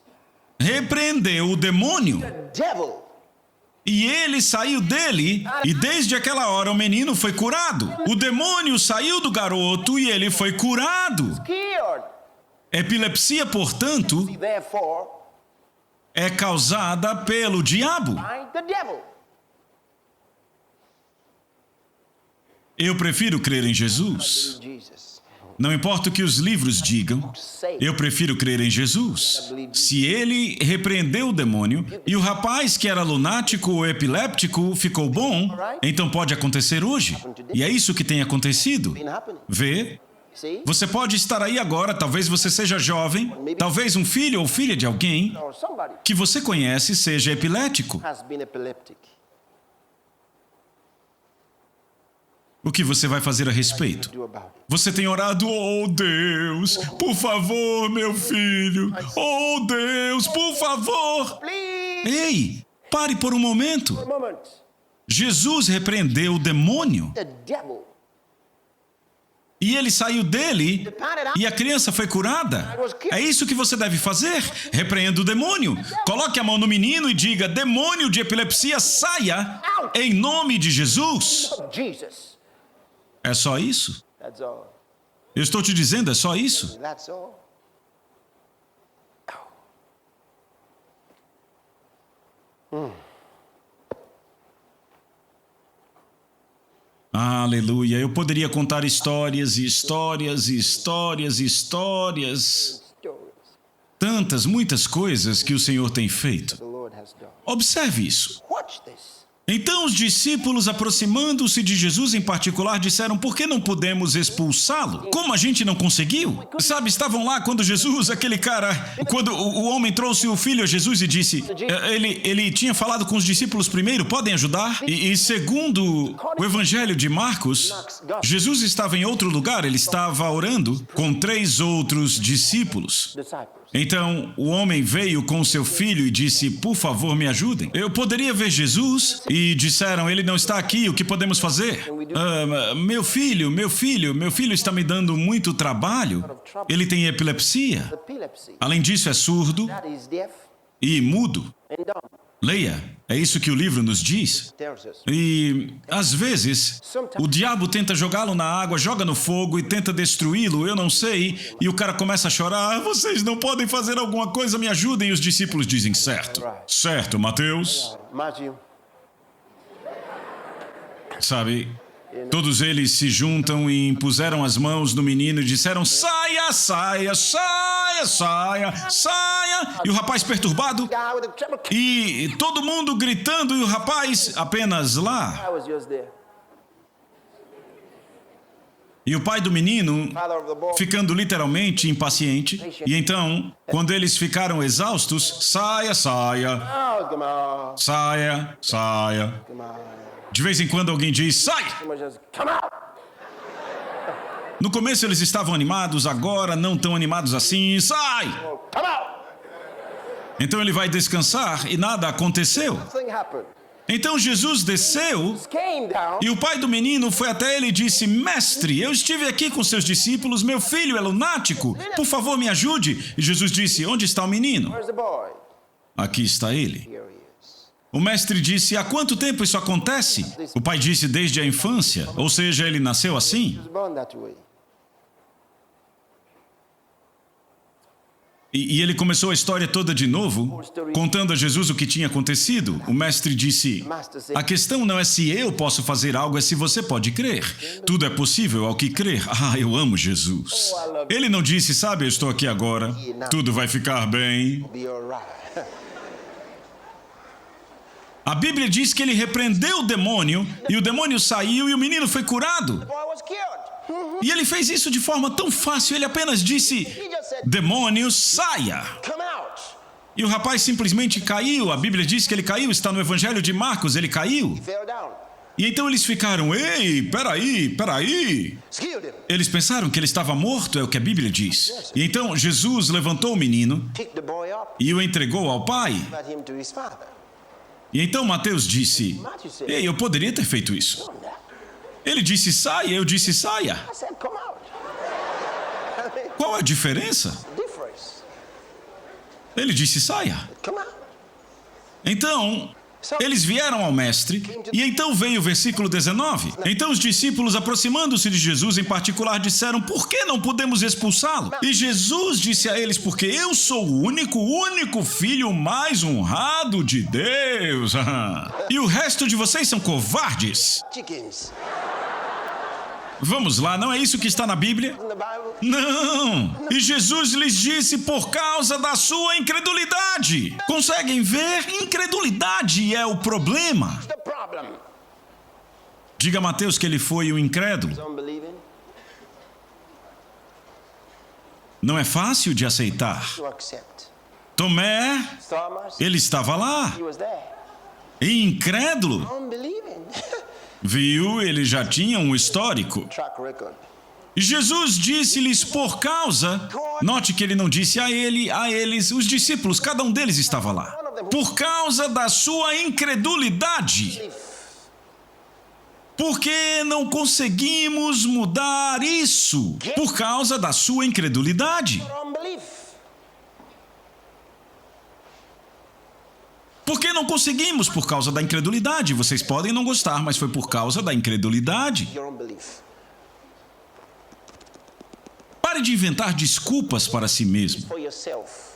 repreendeu o demônio devil, e ele saiu dele, e desde aquela hora o menino foi curado. O demônio saiu do garoto e ele foi curado. cured. Epilepsia, portanto, Therefore, é causada pelo diabo. by the devil. Eu prefiro crer em Jesus. Jesus. Não importa o que os livros digam, eu prefiro crer em Jesus. Se ele repreendeu o demônio e o rapaz que era lunático ou epiléptico ficou bom, então pode acontecer hoje. E é isso que tem acontecido. Been happening. Vê? See? Você pode estar aí agora, talvez você seja jovem, talvez um filho ou filha de alguém Or somebody que você conhece seja epilético. has been epileptic. O que você vai fazer a respeito? Do about it. Você tem orado: oh Deus, por favor, meu filho. Oh Deus, por favor. Please, Ei, pare por um momento. a moment. Jesus repreendeu o demônio. The devil E ele saiu dele e a criança foi curada. É isso que você deve fazer. Repreenda o demônio. Coloque a mão no menino e diga: demônio de epilepsia, saia em nome de Jesus. Jesus. É só isso? That's all. Eu estou te dizendo, é só isso. That's all. Aleluia. Eu poderia contar histórias e histórias e histórias e histórias. Stories Tantas, muitas coisas que o Senhor tem feito. the Lord has done. Observe isso. Watch this. Então os discípulos, aproximando-se de Jesus em particular, disseram: por que não podemos expulsá-lo? Como a gente não conseguiu? Sabe, estavam lá quando Jesus, aquele cara, quando o homem trouxe o filho a Jesus e disse, ele tinha falado com os discípulos primeiro: podem ajudar? E segundo o Evangelho de Marcos, Jesus estava em outro lugar, ele estava orando com 3 outros discípulos. Disciples. Então, o homem veio com seu filho e disse: por favor, me ajudem. Eu poderia ver Jesus? E disseram: ele não está aqui, o que podemos fazer? Meu filho está me dando muito trabalho. Ele tem epilepsia. Epilepsy. Além disso, é surdo That is deaf e mudo. and dumb. Leia, é isso que o livro nos diz. Tells us. E, às vezes, o diabo tenta jogá-lo na água, joga no fogo e tenta destruí-lo, eu não sei, e o cara começa a chorar: vocês não podem fazer alguma coisa, me ajudem. E os discípulos dizem: certo, certo, Mateus. Matthew. Sabe, todos eles se juntam e impuseram as mãos no menino e disseram: saia, saia, saia, saia, saia. E o rapaz perturbado, Guy with a treble case. e todo mundo gritando, e o rapaz apenas lá. I was just there. E o pai do menino Father of the boy. ficando literalmente impaciente. E então, quando eles ficaram exaustos: saia, saia, Oh, come on. saia, saia. Come on. De vez em quando alguém diz: sai! Someone just come out. No começo eles estavam animados, agora não tão animados assim. Sai! Oh, come out. Então ele vai descansar e nada aconteceu. Nothing happened. Então Jesus desceu Came down. e o pai do menino foi até ele e disse: mestre, eu estive aqui com seus discípulos, meu filho é lunático, por favor me ajude. E Jesus disse: onde está o menino? Where's the boy? Aqui está ele. Here he is. O mestre disse: há quanto tempo isso acontece? O pai disse: desde a infância, ou seja, ele nasceu assim. He was born that way. E ele começou a história toda de novo, contando a Jesus o que tinha acontecido. O mestre disse: a questão não é se eu posso fazer algo, é se você pode crer. Tudo é possível ao que crer. Ah, eu amo Jesus. Ele não disse: sabe, eu estou aqui agora, tudo vai ficar bem. Be alright. A Bíblia diz que ele repreendeu o demônio, e o demônio saiu e o menino foi curado. The boy was cured. E ele fez isso de forma tão fácil, ele apenas disse: He just said, demônio, saia! come out. E o rapaz simplesmente caiu. A Bíblia diz que ele caiu, está no Evangelho de Marcos, ele caiu. He fell down. E então eles ficaram: ei, peraí. Skilled him. Eles pensaram que ele estava morto, é o que a Bíblia diz. E então Jesus levantou o menino Picked the boy up. e o entregou ao pai. Led him to his father. E então Mateus disse: Matthew said, ei, eu poderia ter feito isso. done that. Ele disse: saia, eu disse: saia. I said, come out. I mean, Qual a diferença? difference. Ele disse: saia. Come out. Então, eles vieram ao mestre, e então veio o versículo 19. Então os discípulos, aproximando-se de Jesus em particular, disseram: por que não podemos expulsá-lo? E Jesus disse a eles: porque eu sou o único filho mais honrado de Deus. E o resto de vocês são covardes. Chickens. Vamos lá, não é isso que está na Bíblia? In the Bible. Não! E Jesus lhes disse: por causa da sua incredulidade. Conseguem ver? Incredulidade é o problema. The problem. Diga a Mateus que ele foi o incrédulo. Unbelieving. Não é fácil de aceitar. To accept. Tomé, Thomas. ele estava lá. He was there. Incrédulo. Unbelieving. Viu, ele já tinha um histórico. Track record. Jesus disse-lhes por causa. Note que ele não disse a ele, a eles, os discípulos, cada um deles estava lá. Por causa da sua incredulidade. Por que não conseguimos mudar isso? Por causa da sua incredulidade. Unbelief. Por que não conseguimos? Por causa da incredulidade. Vocês podem não gostar, mas foi por causa da incredulidade. Your unbelief. Pare de inventar desculpas para si mesmo. For yourself.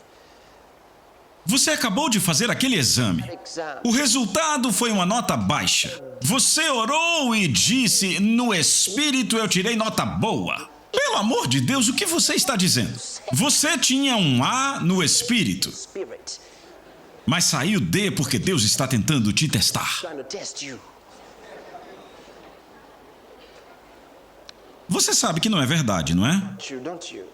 Você acabou de fazer aquele exame. Exam. O resultado foi uma nota baixa. Você orou e disse, no espírito eu tirei nota boa. Pelo amor de Deus, o que você está dizendo? Você tinha um A no espírito, Spirit. mas saiu D porque Deus está tentando te testar. Trying to test you. Você sabe que não é verdade, não é? True, don't you?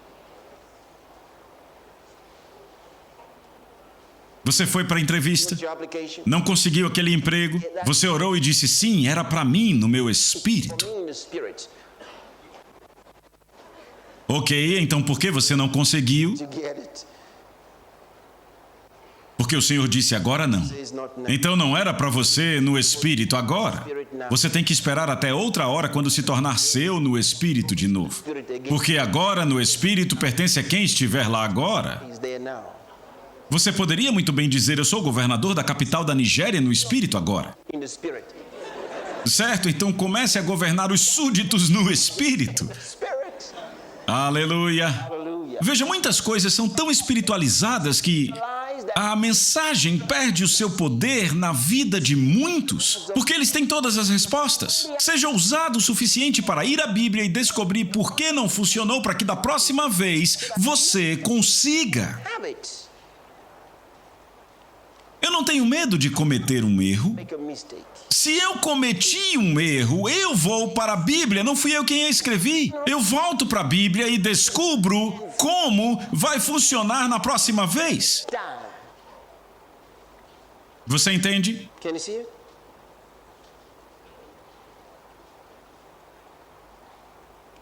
Você foi para a entrevista, Your application. não conseguiu aquele emprego. Você orou e disse, sim, era para mim no meu espírito. Me in the spirit. Ok, então por que você não conseguiu? To get it. Porque o Senhor disse agora não. It's not now. Então não era para você no espírito agora. Você tem que esperar até outra hora quando se tornar seu no espírito de novo. Porque agora no espírito pertence a quem estiver lá agora. He's there now. Você poderia muito bem dizer, eu sou governador da capital da Nigéria no espírito agora. In the spirit. Certo? Então comece a governar os súditos no espírito. Spirit. Aleluia. Hallelujah. Veja, muitas coisas são tão espiritualizadas que Lies that a mensagem perde o seu poder na vida de muitos, porque eles têm todas as respostas. Seja ousado o suficiente para ir à Bíblia e descobrir por que não funcionou para que da próxima vez você consiga. habit. Eu não tenho medo de cometer um erro. Make a mistake. Se eu cometi um erro, eu vou para a Bíblia, não fui eu quem a escrevi. Eu volto para a Bíblia e descubro como vai funcionar na próxima vez. Down. Você entende? Can you see it?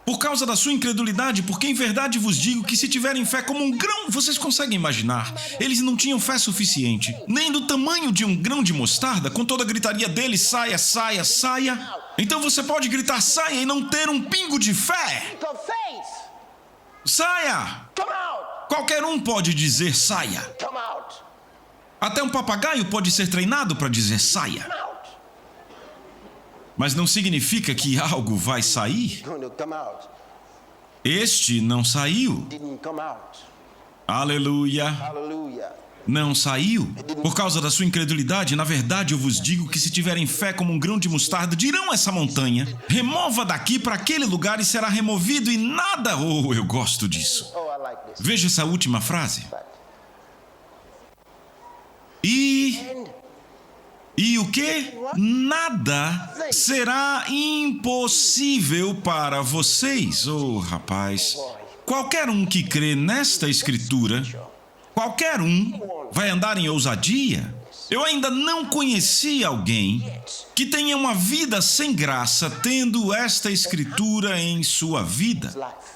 Por causa da sua incredulidade, porque em verdade vos digo que se tiverem fé como um grão, vocês conseguem imaginar, eles não tinham fé suficiente, nem do tamanho de um grão de mostarda, com toda a gritaria deles, saia, saia, saia. Então você pode gritar saia e não ter um pingo de fé. Of faith. Saia! Come out. Qualquer um pode dizer saia. Come out. Até um papagaio pode ser treinado para dizer saia. Come out. Mas não significa que algo vai sair. Going to come out. Este não saiu. Didn't come out. Aleluia. Hallelujah. Não saiu. Por causa da sua incredulidade, na verdade eu vos digo que se tiverem fé como um grão de mostarda, dirão essa montanha, remova daqui para aquele lugar e será removido e nada... Oh, eu gosto disso. Oh, I like this. Veja essa última frase. But E o que? Nada será impossível para vocês. Oh, rapaz. Qualquer um que crê nesta escritura, qualquer um vai andar em ousadia. Eu ainda não conheci alguém que tenha uma vida sem graça tendo esta escritura em sua vida. life.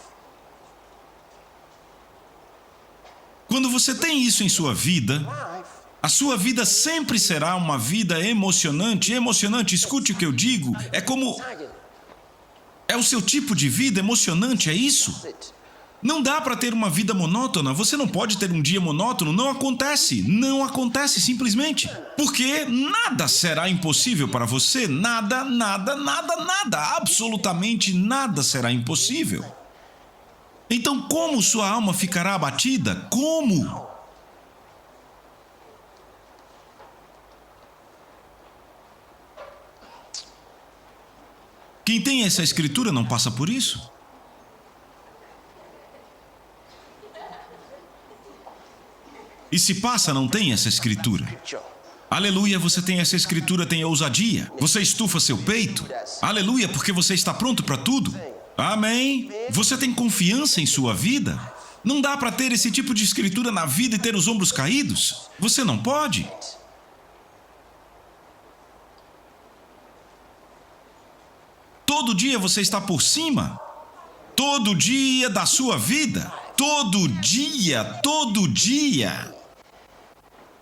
Quando você tem isso em sua vida, Life. a sua vida sempre será uma vida emocionante. Emocionante, escute o que eu digo. É como... Target. É o seu tipo de vida emocionante, é isso? It. Não dá para ter uma vida monótona. Você não pode ter um dia monótono. Não acontece. Não acontece simplesmente. Porque nada será impossível para você. Nada, nada, nada, nada. Absolutamente nada será impossível. Então como sua alma ficará abatida? Como? Quem tem essa escritura não passa por isso? E se passa, não tem essa escritura. Sure. Aleluia, você tem essa escritura, tem ousadia. Você estufa seu peito. Aleluia, porque você está pronto para tudo. Amém. Você tem confiança em sua vida. Não dá para ter esse tipo de escritura na vida e ter os ombros caídos. Você não pode. Todo dia você está por cima. Todo dia da sua vida. Todo dia, todo dia.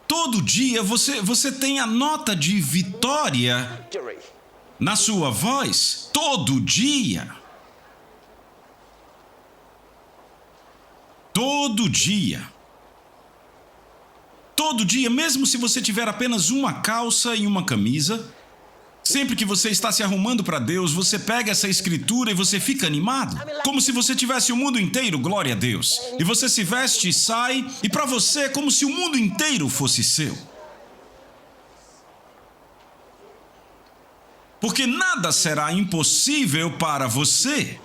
Todo dia você tem a nota de vitória Victory. na sua voz todo dia. Todo dia. Todo dia, mesmo se você tiver apenas uma calça e uma camisa, sempre que você está se arrumando para Deus, você pega essa escritura e você fica animado, como se você tivesse o mundo inteiro, glória a Deus. E você se veste e sai, e para você é como se o mundo inteiro fosse seu. Porque nada será impossível para você.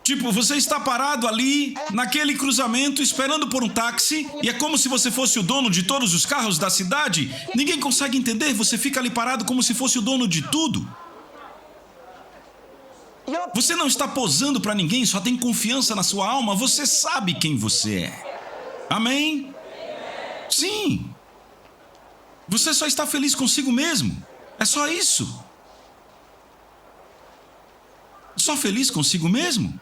Tipo, você está parado ali, naquele cruzamento, esperando por um táxi, e é como se você fosse o dono de todos os carros da cidade. Ninguém consegue entender, você fica ali parado como se fosse o dono de tudo. Você não está posando para ninguém, só tem confiança na sua alma, você sabe quem você é. Amém? Sim. Você só está feliz consigo mesmo. É só isso. Só feliz consigo mesmo.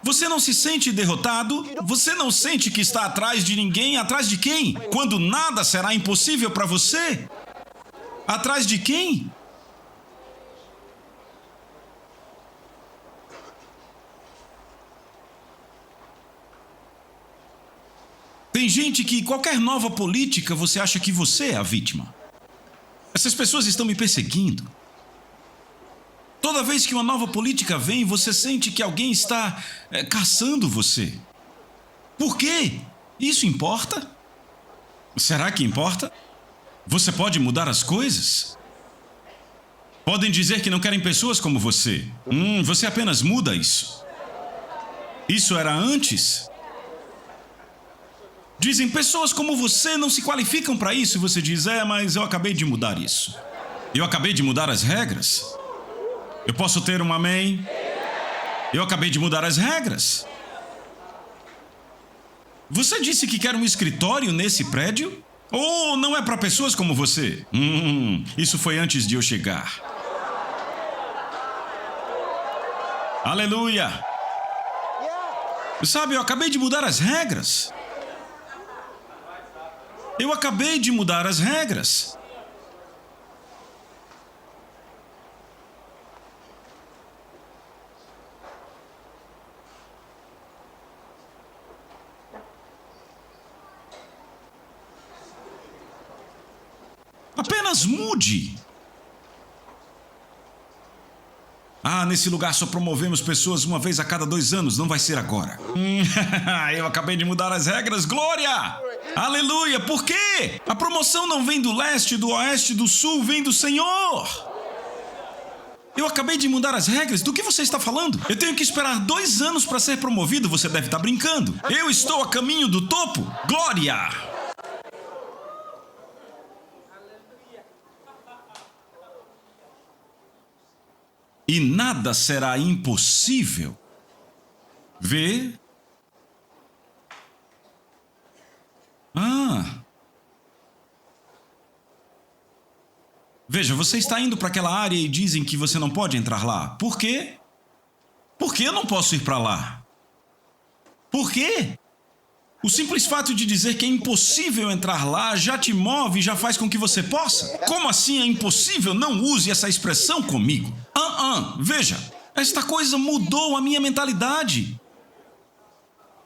Você não se sente derrotado? Você não sente que está atrás de ninguém? Atrás de quem? Quando nada será impossível para você? Atrás de quem? Tem gente que qualquer nova política você acha que você é a vítima. Essas pessoas estão me perseguindo. Toda vez que uma nova política vem, você sente que alguém está caçando você. Por quê? Isso importa? Será que importa? Você pode mudar as coisas? Podem dizer que não querem pessoas como você. Você apenas muda isso. Isso era antes. Dizem, pessoas como você não se qualificam para isso. E você diz, mas eu acabei de mudar isso. Eu acabei de mudar as regras. Eu posso ter um amém? Eu acabei de mudar as regras. Você disse que quer um escritório nesse prédio? Ou não é para pessoas como você? Isso foi antes de eu chegar. Aleluia! Sabe, eu acabei de mudar as regras. Eu acabei de mudar as regras. Apenas mude. Nesse lugar só promovemos pessoas uma vez a cada 2 anos, não vai ser agora. Eu acabei de mudar as regras, glória! Aleluia, por quê? A promoção não vem do leste, do oeste, do sul, vem do Senhor. Eu acabei de mudar as regras, do que você está falando? Eu tenho que esperar 2 anos para ser promovido, você deve estar brincando. Eu estou a caminho do topo, glória! E nada será impossível. Vê? Veja, você está indo para aquela área e dizem que você não pode entrar lá. Por quê? Por que eu não posso ir para lá? Por quê? O simples fato de dizer que é impossível entrar lá já te move e já faz com que você possa. Como assim é impossível? Não use essa expressão comigo. Veja, esta coisa mudou a minha mentalidade.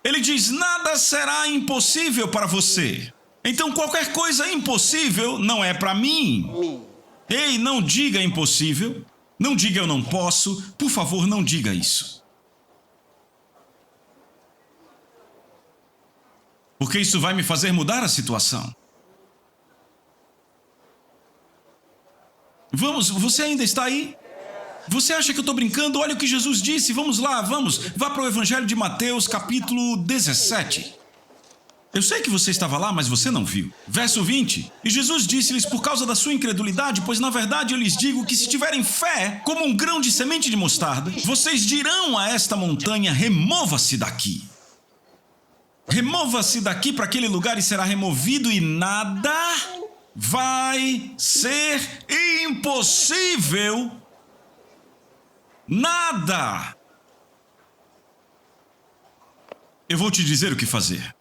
Ele diz, nada será impossível para você. Então qualquer coisa impossível não é para mim. Ei, não diga impossível. Não diga eu não posso. Por favor, não diga isso. Porque isso vai me fazer mudar a situação. Vamos, você ainda está aí? Você acha que eu estou brincando? Olha o que Jesus disse, vamos lá, vamos. Vá para o Evangelho de Mateus, capítulo 17. Eu sei que você estava lá, mas você não viu. Verso 20. E Jesus disse-lhes, por causa da sua incredulidade, pois na verdade eu lhes digo que se tiverem fé, como um grão de semente de mostarda, vocês dirão a esta montanha, remova-se daqui. Remova-se daqui para aquele lugar e será removido e nada vai ser impossível. Nada. Eu vou te dizer o que fazer.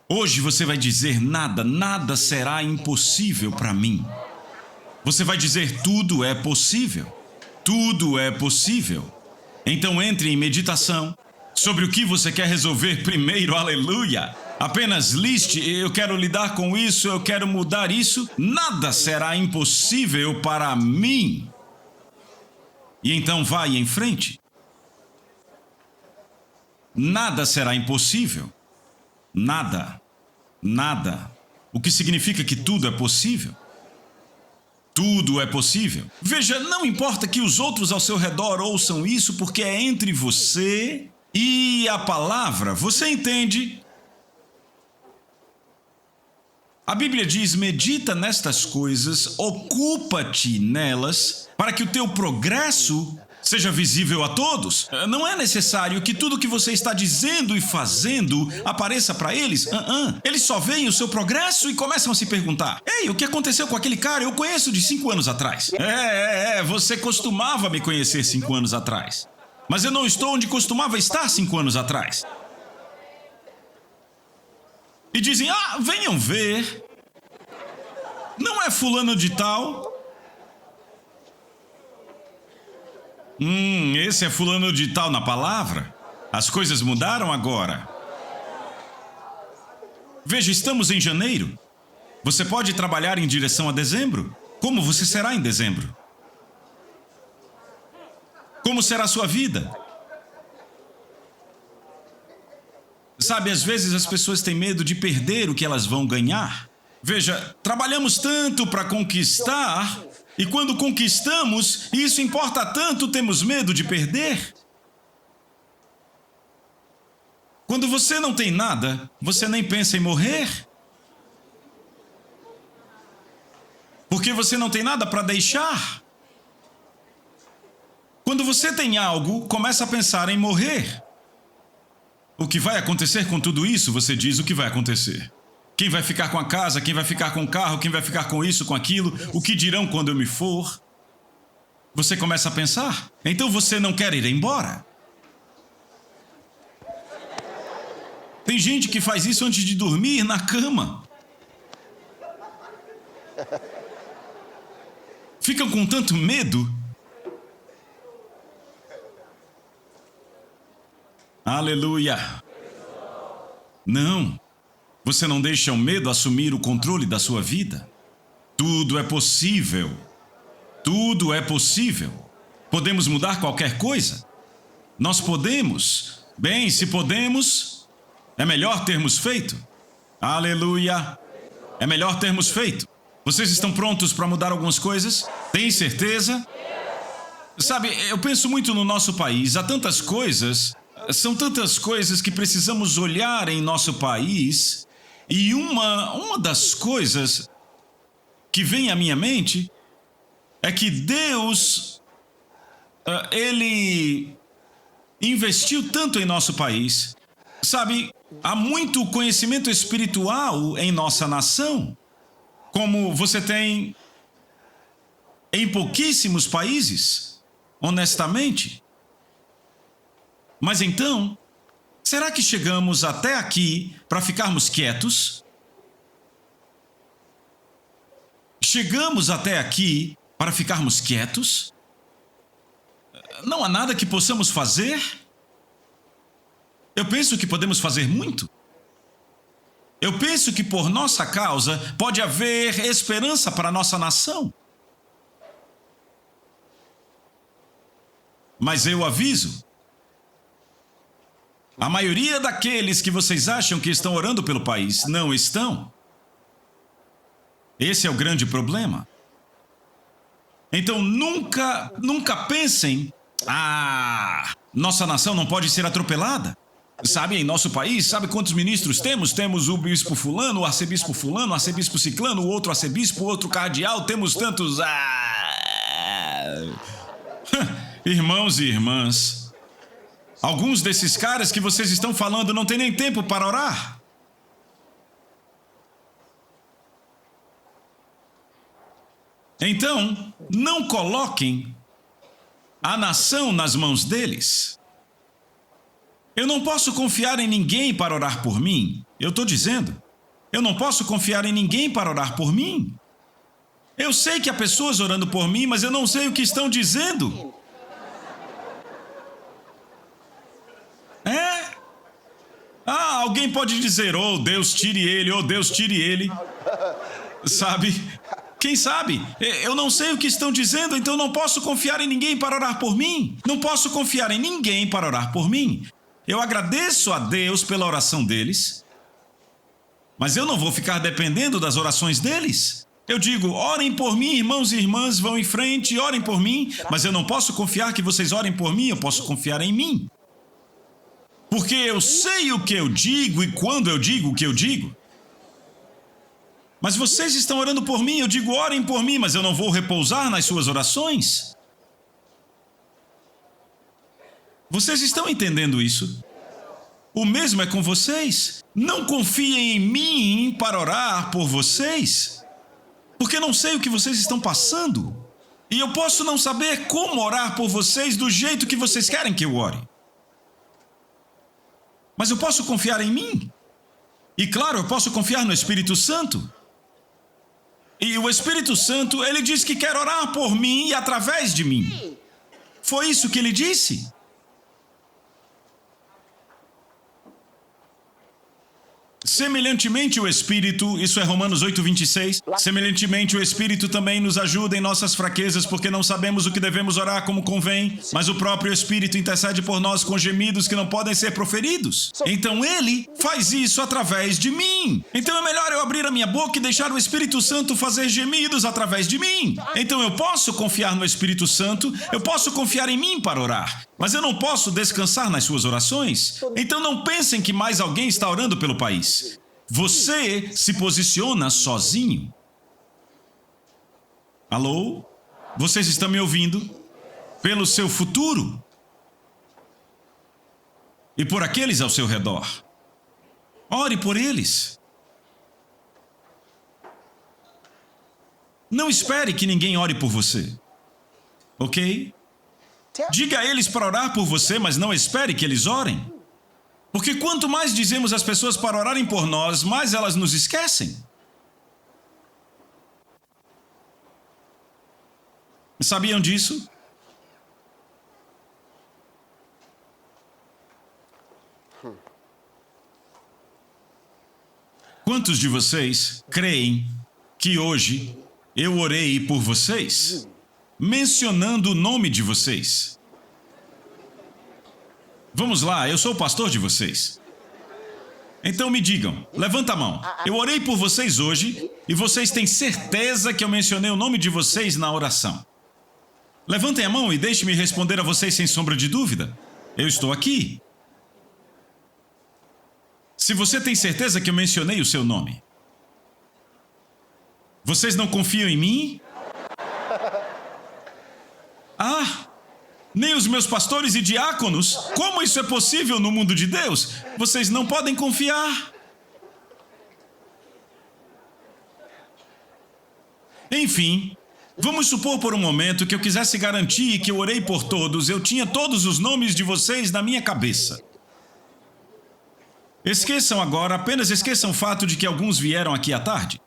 Hoje você vai dizer nada, nada será impossível para mim. Você vai dizer tudo é possível. Tudo é possível. Então entre em meditação sobre o que você quer resolver primeiro, aleluia. Apenas liste, eu quero lidar com isso, eu quero mudar isso. Nada será impossível para mim. E então vai em frente. Nada será impossível. Nada. Nada. O que significa que tudo é possível. Tudo é possível. Veja, não importa que os outros ao seu redor ouçam isso, porque é entre você e a palavra. Você entende? A Bíblia diz, medita nestas coisas, ocupa-te nelas, para que o teu progresso seja visível a todos. Não é necessário que tudo que você está dizendo e fazendo apareça para eles. Eles só veem o seu progresso e começam a se perguntar: ei, o que aconteceu com aquele cara? Eu conheço de 5 anos atrás. Você costumava me conhecer 5 anos atrás. Mas eu não estou onde costumava estar 5 anos atrás. E dizem, venham ver. Não é fulano de tal? Esse é fulano de tal na palavra. As coisas mudaram agora. Veja, estamos em janeiro. Você pode trabalhar em direção a dezembro? Como você será em dezembro? Como será a sua vida? Sabe, às vezes as pessoas têm medo de perder o que elas vão ganhar. Veja, trabalhamos tanto para conquistar, e quando conquistamos, e isso importa tanto, temos medo de perder. Quando você não tem nada, você nem pensa em morrer. Porque você não tem nada para deixar. Quando você tem algo, começa a pensar em morrer. O que vai acontecer com tudo isso? Você diz o que vai acontecer. Quem vai ficar com a casa? Quem vai ficar com o carro? Quem vai ficar com isso, com aquilo? O que dirão quando eu me for? Você começa a pensar. Então você não quer ir embora. Tem gente que faz isso antes de dormir na cama. Ficam com tanto medo. Aleluia. Não. Você não deixa o medo assumir o controle da sua vida. Tudo é possível. Tudo é possível. Podemos mudar qualquer coisa. Nós podemos. Bem, se podemos, é melhor termos feito. Aleluia. É melhor termos feito. Vocês estão prontos para mudar algumas coisas? Tem certeza? Sabe, eu penso muito no nosso país. Há tantas coisas. São tantas coisas que precisamos olhar em nosso país. E uma das coisas que vem à minha mente é que Deus, Ele investiu tanto em nosso país. Sabe, há muito conhecimento espiritual em nossa nação, como você tem em pouquíssimos países, honestamente. Mas então, será que chegamos até aqui para ficarmos quietos? Chegamos até aqui para ficarmos quietos? Não há nada que possamos fazer? Eu penso que podemos fazer muito. Eu penso que por nossa causa pode haver esperança para a nossa nação. Mas eu aviso, a maioria daqueles que vocês acham que estão orando pelo país não estão. Esse é o grande problema. Então nunca pensem, nossa nação não pode ser atropelada. Sabe, em nosso país, sabe quantos ministros temos? Temos o bispo fulano, o arcebispo ciclano, o outro arcebispo, o outro cardeal, temos tantos... Irmãos e irmãs, alguns desses caras que vocês estão falando não têm nem tempo para orar. Então, não coloquem a nação nas mãos deles. Eu não posso confiar em ninguém para orar por mim. Eu estou dizendo. Eu não posso confiar em ninguém para orar por mim. Eu sei que há pessoas orando por mim, mas eu não sei o que estão dizendo. Alguém pode dizer, oh, Deus tire ele, oh, Deus tire ele. Sabe? Quem sabe? Eu não sei o que estão dizendo, então não posso confiar em ninguém para orar por mim. Não posso confiar em ninguém para orar por mim. Eu agradeço a Deus pela oração deles, mas eu não vou ficar dependendo das orações deles. Eu digo, orem por mim, irmãos e irmãs, vão em frente, orem por mim, mas eu não posso confiar que vocês orem por mim, eu posso confiar em mim. Porque eu sei o que eu digo e quando eu digo o que eu digo. Mas vocês estão orando por mim, eu digo, orem por mim, mas eu não vou repousar nas suas orações. Vocês estão entendendo isso? O mesmo é com vocês. Não confiem em mim para orar por vocês, porque não sei o que vocês estão passando. E eu posso não saber como orar por vocês do jeito que vocês querem que eu ore. Mas eu posso confiar em mim. E claro, eu posso confiar no Espírito Santo. E o Espírito Santo, ele diz que quer orar por mim e através de mim. Foi isso que ele disse. Semelhantemente o Espírito, isso é Romanos 8:26, semelhantemente o Espírito também nos ajuda em nossas fraquezas, porque não sabemos o que devemos orar como convém, mas o próprio Espírito intercede por nós com gemidos que não podem ser proferidos. Então ele faz isso através de mim. Então é melhor eu abrir a minha boca e deixar o Espírito Santo fazer gemidos através de mim. Então eu posso confiar no Espírito Santo, eu posso confiar em mim para orar, mas eu não posso descansar nas suas orações. Então não pensem que mais alguém está orando pelo país. Você se posiciona sozinho. Alô? Vocês estão me ouvindo? Pelo seu futuro. E por aqueles ao seu redor. Ore por eles. Não espere que ninguém ore por você. Ok? Diga a eles para orar por você, mas não espere que eles orem. Porque quanto mais dizemos às pessoas para orarem por nós, mais elas nos esquecem. Sabiam disso? Quantos de vocês creem que hoje eu orei por vocês, mencionando o nome de vocês? Vamos lá, eu sou o pastor de vocês. Então me digam, levanta a mão. Eu orei por vocês hoje e vocês têm certeza que eu mencionei o nome de vocês na oração. Levantem a mão e deixem-me responder a vocês sem sombra de dúvida. Eu estou aqui. Se você tem certeza que eu mencionei o seu nome, vocês não confiam em mim? Nem os meus pastores e diáconos? Como isso é possível no mundo de Deus? Vocês não podem confiar. Enfim, vamos supor por um momento que eu quisesse garantir que eu orei por todos, eu tinha todos os nomes de vocês na minha cabeça. Esqueçam agora, apenas esqueçam o fato de que alguns vieram aqui à tarde.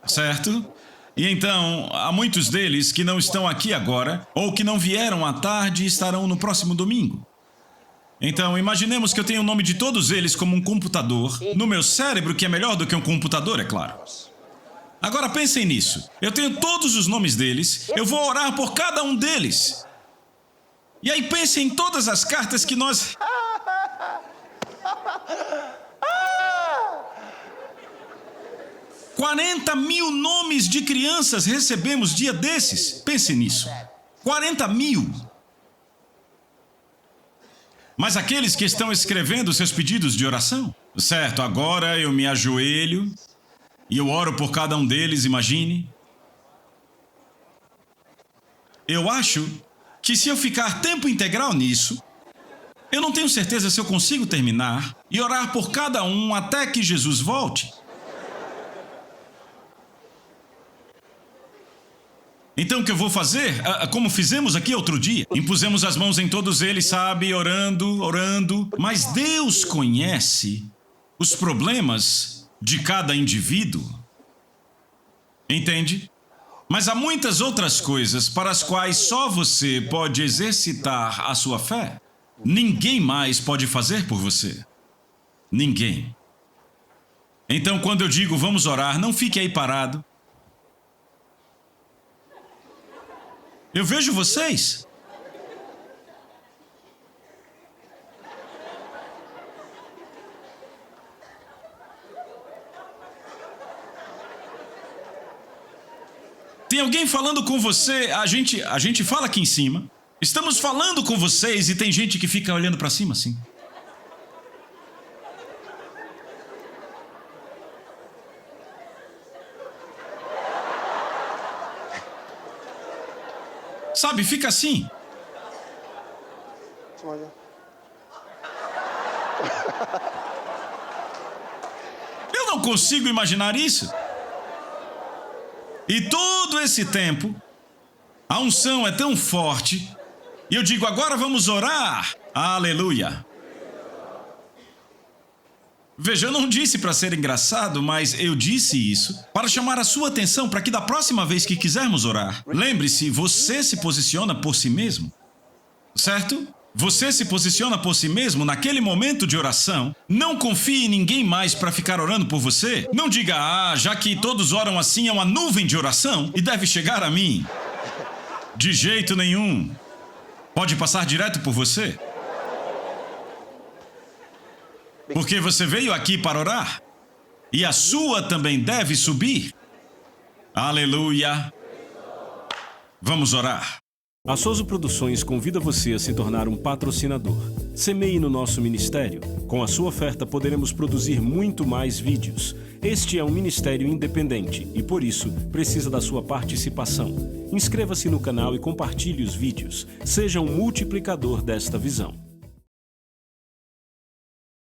Certo? E então, há muitos deles que não estão aqui agora, ou que não vieram à tarde e estarão no próximo domingo. Então, imaginemos que eu tenho o nome de todos eles como um computador, no meu cérebro, que é melhor do que um computador, é claro. Agora pensem nisso. Eu tenho todos os nomes deles, eu vou orar por cada um deles. E aí pensem em todas as cartas que nós... 40 mil nomes de crianças recebemos dia desses. Pense nisso. 40 mil. Mas aqueles que estão escrevendo seus pedidos de oração. Certo, agora eu me ajoelho e eu oro por cada um deles, imagine. Eu acho que se eu ficar tempo integral nisso, eu não tenho certeza se eu consigo terminar e orar por cada um até que Jesus volte. Então o que eu vou fazer? Como fizemos aqui outro dia. Impusemos as mãos em todos eles, sabe? Orando. Mas Deus conhece os problemas de cada indivíduo. Entende? Mas há muitas outras coisas para as quais só você pode exercitar a sua fé. Ninguém mais pode fazer por você. Ninguém. Então, quando eu digo vamos orar, não fique aí parado. Eu vejo vocês. Tem alguém falando com você, a gente fala aqui em cima. Estamos falando com vocês e tem gente que fica olhando para cima assim. Sabe, fica assim. Eu não consigo imaginar isso. E todo esse tempo, a unção é tão forte, e eu digo, agora vamos orar. Aleluia. Veja, eu não disse para ser engraçado, mas eu disse isso para chamar a sua atenção para que da próxima vez que quisermos orar, lembre-se, você se posiciona por si mesmo, certo? Você se posiciona por si mesmo naquele momento de oração. Não confie em ninguém mais para ficar orando por você. Não diga, já que todos oram assim, é uma nuvem de oração e deve chegar a mim. De jeito nenhum. Pode passar direto por você. Porque você veio aqui para orar. E a sua também deve subir. Aleluia. Vamos orar. A Soso Produções convida você a se tornar um patrocinador. Semeie no nosso ministério. Com a sua oferta poderemos produzir muito mais vídeos. Este é um ministério independente e, por isso, precisa da sua participação. Inscreva-se no canal e compartilhe os vídeos. Seja um multiplicador desta visão.